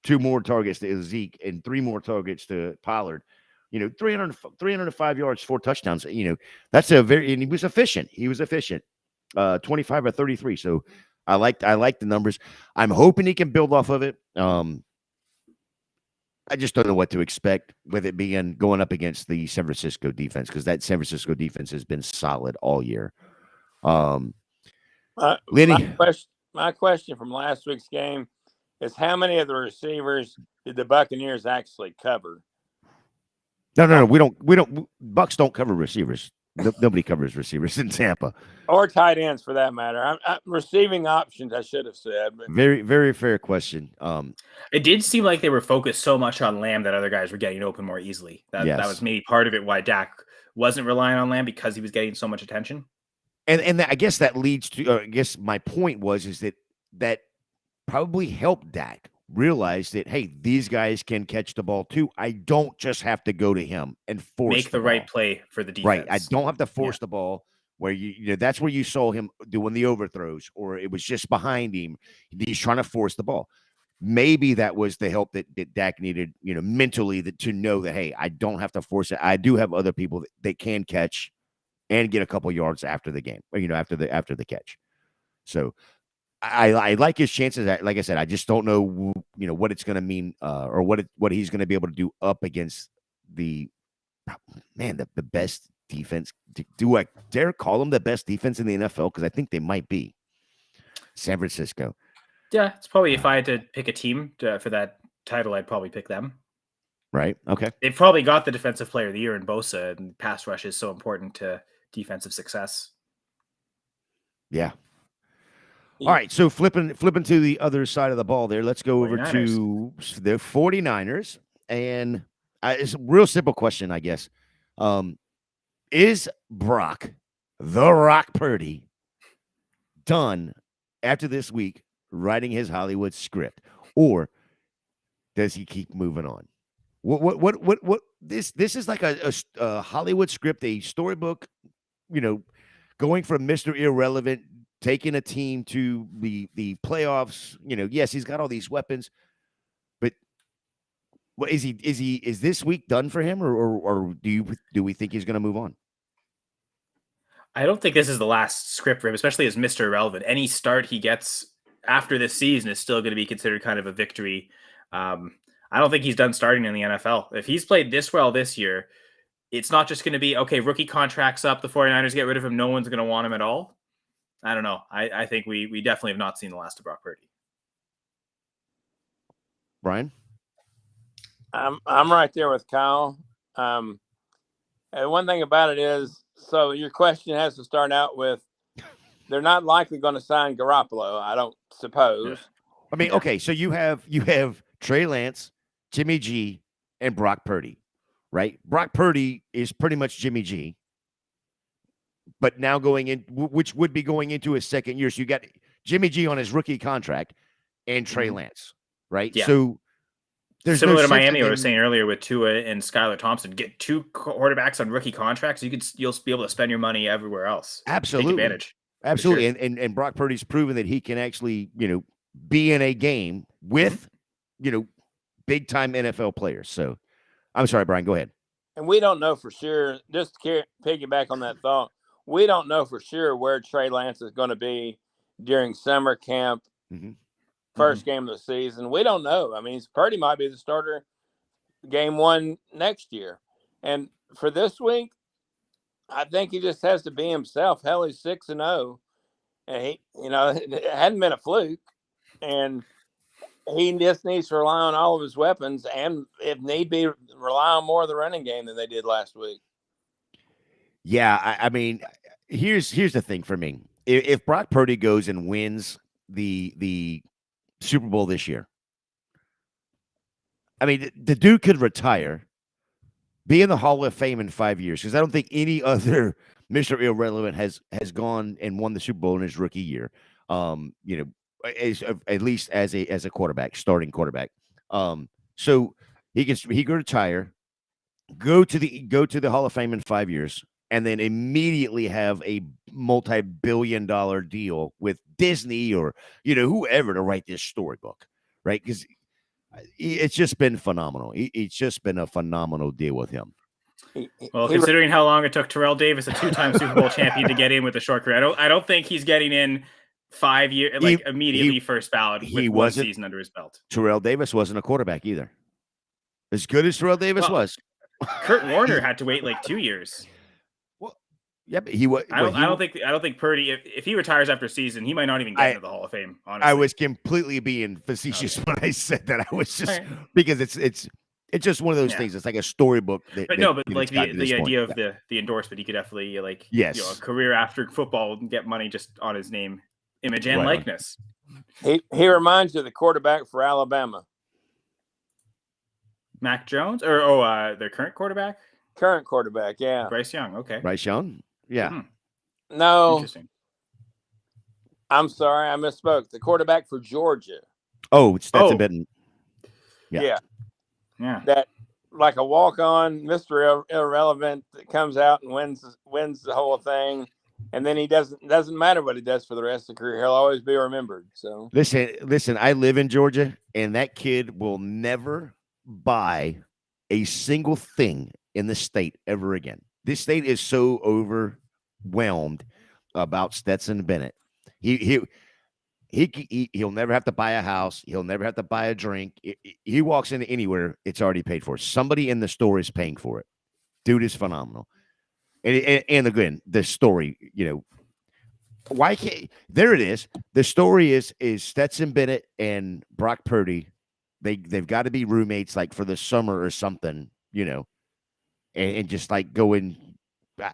2 more targets to Zeke and 3 more targets to Pollard. 305 yards, 4 touchdowns. That's and he was efficient. 25 or 33. So I like the numbers. I'm hoping he can build off of it. I just don't know what to expect with it being going up against the San Francisco defense, because that San Francisco defense has been solid all year. Lenny, my question from last week's game is, how many of the receivers did the Buccaneers actually cover? No. We don't. Bucks don't cover receivers. Nobody covers receivers in Tampa. Or tight ends for that matter. I'm receiving options, I should have said. But Very, very fair question. It did seem like they were focused so much on Lamb that other guys were getting open more easily. That was maybe part of it why Dak wasn't relying on Lamb, because he was getting so much attention. And I guess that leads to, I guess my point is that probably helped Dak realize that, hey, these guys can catch the ball too. I don't just have to go to him and force the right play for the defense. Right. I don't have to force the ball where you know, that's where you saw him doing the overthrows, or it was just behind him. He's trying to force the ball. Maybe that was the help that Dak needed, you know, mentally, to know that, hey, I don't have to force it. I do have other people that can catch and get a couple yards after the game, or, you know, after the catch. So I like his chances. Like I said, I just don't know, you know, what it's going to mean, or what he's going to be able to do up against the best defense. Do I dare call them the best defense in the NFL? Because I think they might be. San Francisco. Yeah, it's probably, if I had to pick a team for that title, I'd probably pick them. Right. Okay. They've probably got the defensive player of the year in Bosa, and pass rush is so important to defensive success. Yeah. All right. So flipping to the other side of the ball there. Let's go over to the 49ers. And it's a real simple question, I guess. Is Brock the Rock Purdy done after this week writing his Hollywood script, or does he keep moving on? What this is like a Hollywood script, a storybook, you know, going from Mr. Irrelevant, taking a team to the playoffs. You know, yes, he's got all these weapons, but what is this week done for him, or do we think he's going to move on? I don't think this is the last script for him, especially as Mr. Irrelevant. Any start he gets after this season is still going to be considered kind of a victory. I don't think he's done starting in the NFL. If he's played this well this year, it's not just going to be, okay, rookie contract's up, the 49ers get rid of him, no one's going to want him at all. I don't know. I think we definitely have not seen the last of Brock Purdy. Brian? I'm right there with Kyle. And one thing about it is, so your question has to start out with, they're not likely going to sign Garoppolo, I don't suppose. I mean, okay, so you have Trey Lance, Jimmy G, and Brock Purdy, right? Brock Purdy is pretty much Jimmy G, but now going in, which would be going into his second year. So you got Jimmy G on his rookie contract and Trey Lance, right? Yeah. So there's similar to Miami, I was saying earlier with Tua and Skylar Thompson, get two quarterbacks on rookie contracts. You'll be able to spend your money everywhere else. Absolutely. Take advantage. Absolutely. Sure. And Brock Purdy's proven that he can actually, you know, be in a game with, you know, big time NFL players. So I'm sorry, Brian, go ahead. And we don't know for sure, just to piggyback on that thought, we don't know for sure where Trey Lance is going to be during summer camp, first game of the season. We don't know. I mean, Purdy might be the starter game one next year. And for this week, I think he just has to be himself. Hell, he's 6-0. And he, you know, it hadn't been a fluke. And he just needs to rely on all of his weapons, and if need be, rely on more of the running game than they did last week. Yeah, I mean, here's the thing for me. If Brock Purdy goes and wins the Super Bowl this year, I mean, the dude could retire, be in the Hall of Fame in 5 years, because I don't think any other Mr. Irrelevant has gone and won the Super Bowl in his rookie year. You know, at least as a quarterback, starting quarterback. So he could retire, go to the Hall of Fame in 5 years, and then immediately have a multi-billion-dollar deal with Disney or, you know, whoever to write this storybook, right? Because it's just been phenomenal. It's just been a phenomenal deal with him. Well, considering how long it took Terrell Davis, a two-time Super Bowl champion, to get in with a short career, I don't think he's getting in 5 years, like immediately first ballot with one season under his belt. Terrell Davis wasn't a quarterback either. As good as Terrell Davis was. Kurt Warner had to wait like 2 years. Well, yeah, but he was. I don't think Purdy, if he retires after a season, he might not even get into the Hall of Fame. Honestly, I was completely being facetious when I said that. I was just because it's It's just one of those Yeah. things. It's like a storybook. But like the idea of the endorsement, he could definitely a career after football and get money just on his name, image, and likeness. He reminds you of the quarterback for Alabama. Mac Jones or their current quarterback? Current quarterback, yeah. Bryce Young, okay. Bryce Young? Yeah. No. Interesting. I'm sorry, I misspoke. The quarterback for Georgia. Oh, Stetson Bennett. Yeah. Yeah. That like a walk-on, Mr. Irrelevant that comes out and wins the whole thing. And then he doesn't matter what he does for the rest of the career. He'll always be remembered. So listen, I live in Georgia, and that kid will never buy a single thing in the state ever again. This state is so overwhelmed about Stetson Bennett. He'll never have to buy a house. He'll never have to buy a drink. He walks into anywhere, it's already paid for. Somebody in the store is paying for it. Dude is phenomenal. And again, the story, why can't there it is? The story is Stetson Bennett and Brock Purdy. They've got to be roommates like for the summer or something, and just like go in.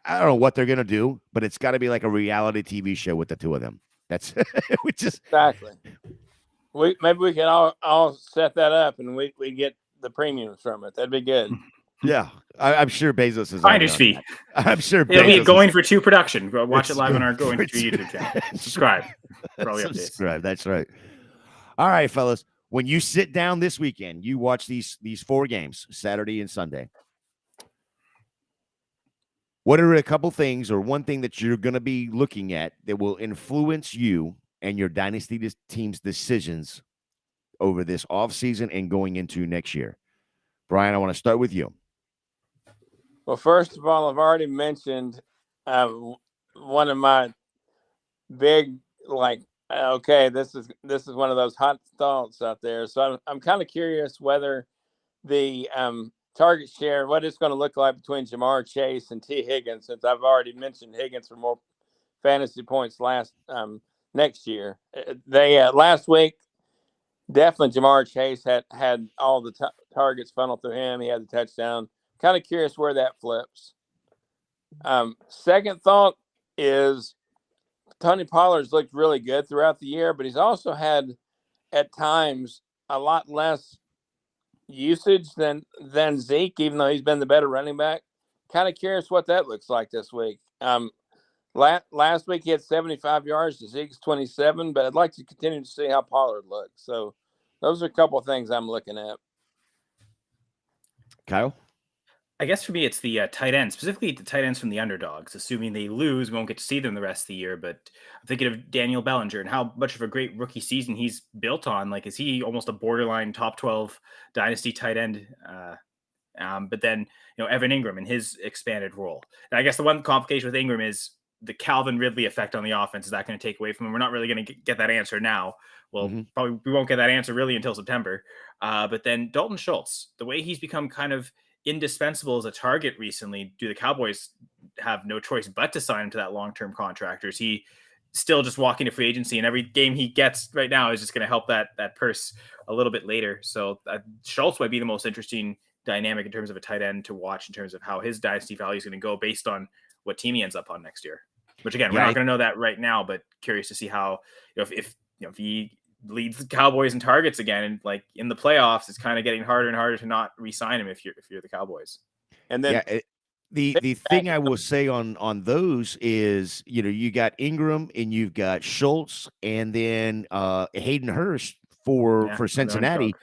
I don't know what they're gonna do, but it's got to be like a reality TV show with the two of them. That's exactly. Maybe we can all set that up and we get the premiums from it. That'd be good. Yeah, I'm sure Bezos is finder's fee. I'm sure it'll be a Going for Two production. Watch it live on our Going for Two YouTube channel. Subscribe for all the updates. Subscribe. That's right. All right, fellas. When you sit down this weekend, you watch these 4 games, Saturday and Sunday. What are a couple things or one thing that you're going to be looking at that will influence you and your dynasty team's decisions over this offseason and going into next year? Brian, I want to start with you. Well, first of all, I've already mentioned one of my big, this is one of those hot thoughts out there. So I'm kind of curious whether the target share, what it's going to look like between Jamar Chase and T. Higgins, since I've already mentioned Higgins for more fantasy points next year. They last week, definitely Jamar Chase had all the targets funneled through him. He had the touchdown. Kind of curious where that flips. Second thought is Tony Pollard's looked really good throughout the year, but he's also had at times a lot less usage than Zeke, even though he's been the better running back. Kind of curious what that looks like this week. Last week he had 75 yards to Zeke's 27, but I'd like to continue to see how Pollard looks. So those are a couple of things I'm looking at. Kyle? I guess for me, it's the tight ends, specifically the tight ends from the underdogs. Assuming they lose, we won't get to see them the rest of the year. But I'm thinking of Daniel Bellinger and how much of a great rookie season he's built on. Like, is he almost a borderline top 12 dynasty tight end? But then, Evan Ingram and his expanded role. And I guess the one complication with Ingram is the Calvin Ridley effect on the offense. Is that going to take away from him? We're not really going to get that answer now. Well, probably we won't get that answer really until September. But then Dalton Schultz, the way he's become kind of indispensable as a target recently, do the Cowboys have no choice but to sign him to that long-term contract? Or is he still just walking to free agency and every game he gets right now is just going to help that purse a little bit later? So Schultz might be the most interesting dynamic in terms of a tight end to watch in terms of how his dynasty value is going to go based on what team he ends up on next year, which again, we're not going to know that right now, but curious to see how, if he leads the Cowboys in targets again, and like in the playoffs, it's kind of getting harder and harder to not re-sign him if you're the Cowboys. And then the thing I will say on those is, you got Ingram and you've got Schultz and then Hayden Hurst for Cincinnati.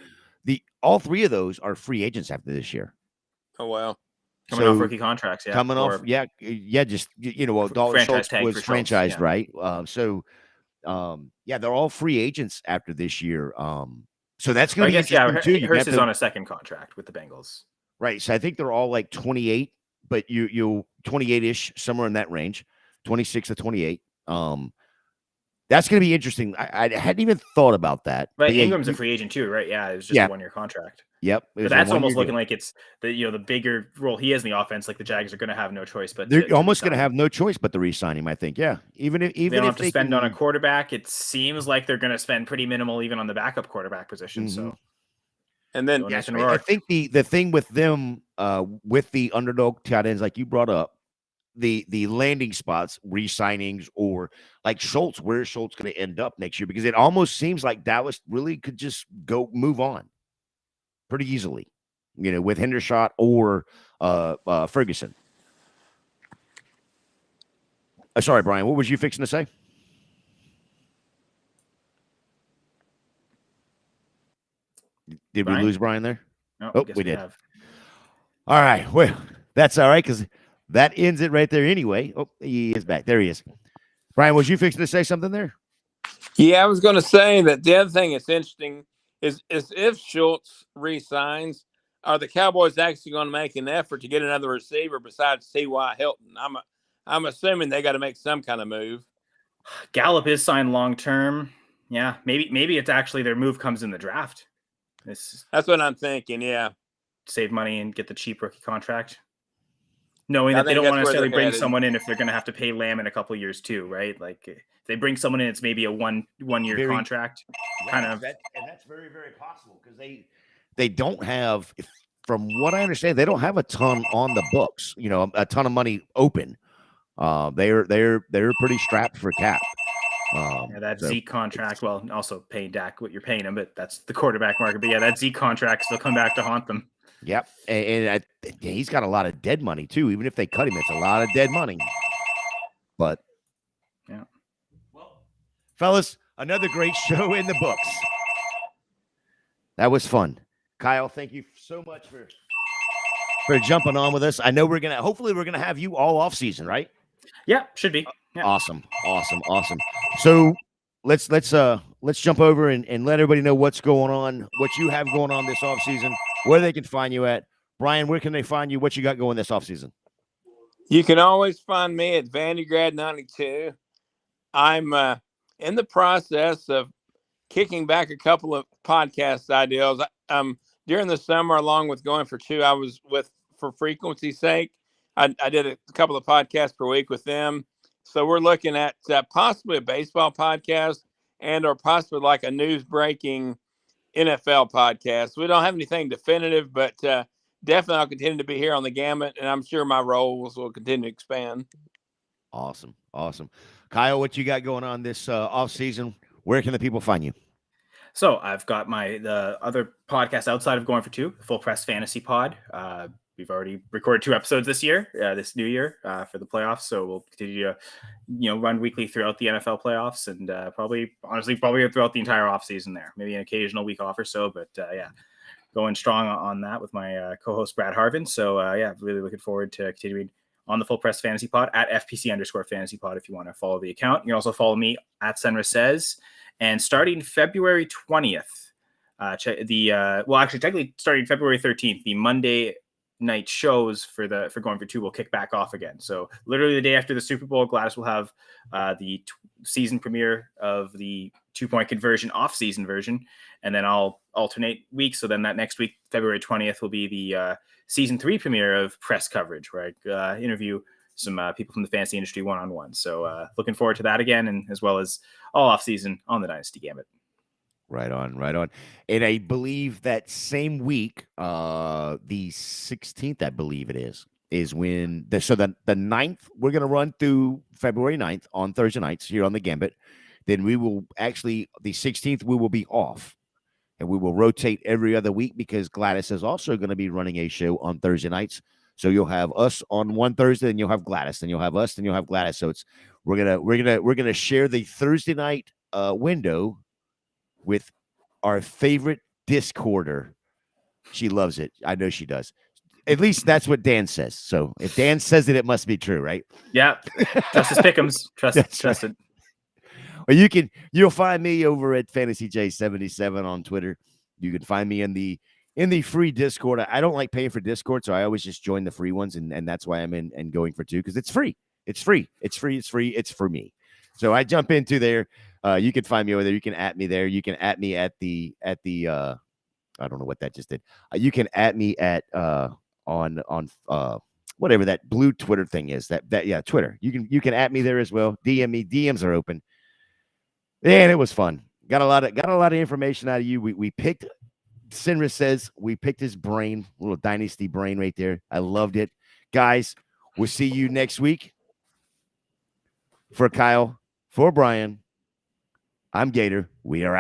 All 3 of those are free agents after this year. Oh wow. Coming off rookie contracts, Coming off, just Dalton Schultz was franchised, right? They're all free agents after this year. So that's going to be interesting too. Hurst is on a second contract with the Bengals, right? So I think they're all like 28, but you 28-ish, somewhere in that range, 26 to 28. That's going to be interesting. I hadn't even thought about that. But Ingram's a free agent too, right? Yeah, it was just a 1-year contract. Yep. But that's almost looking like it's the bigger role he has in the offense. Like the Jags are going to have no choice, but they're almost going to have no choice but to re-sign him. I think, even if they don't have to spend on a quarterback, it seems like they're going to spend pretty minimal even on the backup quarterback position. So, And then Yes, I think the thing with them, with the underdog tight ends, like you brought up, the landing spots, re-signings, or like Schultz, where is Schultz going to end up next year? Because it almost seems like Dallas really could just move on pretty easily, with Hendershot or Ferguson. Sorry, Brian, what was you fixing to say? Did Brian? we lose Brian there? No, Oh, guess we did. have. All right. Well, that's all right, because that ends it right there anyway. Oh, he is back. There he is. Brian, was you fixing to say something there? Yeah, I was going to say that the other thing that's interesting is if Schultz re-signs, are the Cowboys actually going to make an effort to get another receiver besides T.Y. Hilton? I'm assuming they got to make some kind of move. Gallup is signed long term. Yeah, maybe it's actually their move comes in the draft. That's what I'm thinking. Yeah, save money and get the cheap rookie contract, knowing I that they think don't that's want to where necessarily they're bring headed. someone in if they're going to have to pay Lamb in a couple of years too, right? Like if they bring someone in, it's maybe a one year contract, kind of. And that's very, very possible, because they don't have, from what I understand, they don't have a ton on the books. A ton of money open. They're pretty strapped for cap. That Zeke contract. Well, also paying Dak what you're paying him, but that's the quarterback market. But yeah, that Zeke contract still come back to haunt them. Yep, and he's got a lot of dead money too. Even if they cut him, it's a lot of dead money. But yeah, well, fellas, another great show in the books. That was fun. Kyle, thank you so much for jumping on with us. I know hopefully we're gonna have you all off season, right? Yeah, should be. Yeah. Awesome. So let's jump over and let everybody know what's going on, what you have going on this off season, where they can find you at. Brian, where can they find you? What you got going this off season? You can always find me at Vandygrad92. I'm in the process of kicking back a couple of podcast ideas. During the summer, along with Going for Two, I was for frequency's sake. I did a couple of podcasts per week with them. So we're looking at possibly a baseball podcast or possibly like a news breaking NFL podcast. We don't have anything definitive, but definitely I'll continue to be here on the Gambit, and I'm sure my roles will continue to expand. Awesome. Kyle, what you got going on this off season? Where can the people find you? So I've got the other podcast outside of Going for Two, Full Press Fantasy Pod. We've already recorded 2 episodes this year, this new year, for the playoffs. So we'll continue to, run weekly throughout the NFL playoffs, and probably throughout the entire offseason there. Maybe an occasional week off or so, but going strong on that with my co-host Brad Harvin. So really looking forward to continuing on the Full Press Fantasy Pod at FPC_Fantasy Pod if you want to follow the account. You can also follow me at Senra Says. And starting February 20th, technically starting February 13th, the Monday night shows for Going for Two will kick back off again. So literally the day after the Super Bowl, Gladys will have the season premiere of the 2-point conversion off-season version, and then I'll alternate weeks. So then that next week, February 20th, will be the season 3 premiere of press coverage, where I interview some people from the fantasy industry one-on-one. So looking forward to that again, and as well as all off-season on the Dynasty Gambit. Right on. And I believe that same week, the 16th, I believe it is when the 9th, we're going to run through February 9th on Thursday nights here on the Gambit. Then we will the 16th, we will be off, and we will rotate every other week, because Gladys is also going to be running a show on Thursday nights. So you'll have us on one Thursday, and you'll have Gladys, then you'll have us, then you'll have Gladys. So we're gonna share the Thursday night window with our favorite Discorder. She loves it. I know she does. At least that's what Dan says. So if Dan says it must be true, right? Yeah. Justice Pickums. Trust it. Well, you'll find me over at FantasyJ77 on Twitter. You can find me in the free Discord. I don't like paying for Discord, so I always just join the free ones, and that's why I'm in and Going for Two, because it's free. It's for me. So I jump into there. You can find me over there. You can at me there. You can at me at the I don't know what that just did. You can at me at on whatever that blue Twitter thing is. That Twitter. You can at me there as well. DM me. DMs are open. And it was fun. Got a lot of information out of you. We picked Sinra says we picked his brain, little dynasty brain right there. I loved it. Guys, we'll see you next week. For Kyle, for Brian, I'm Gator. We are out.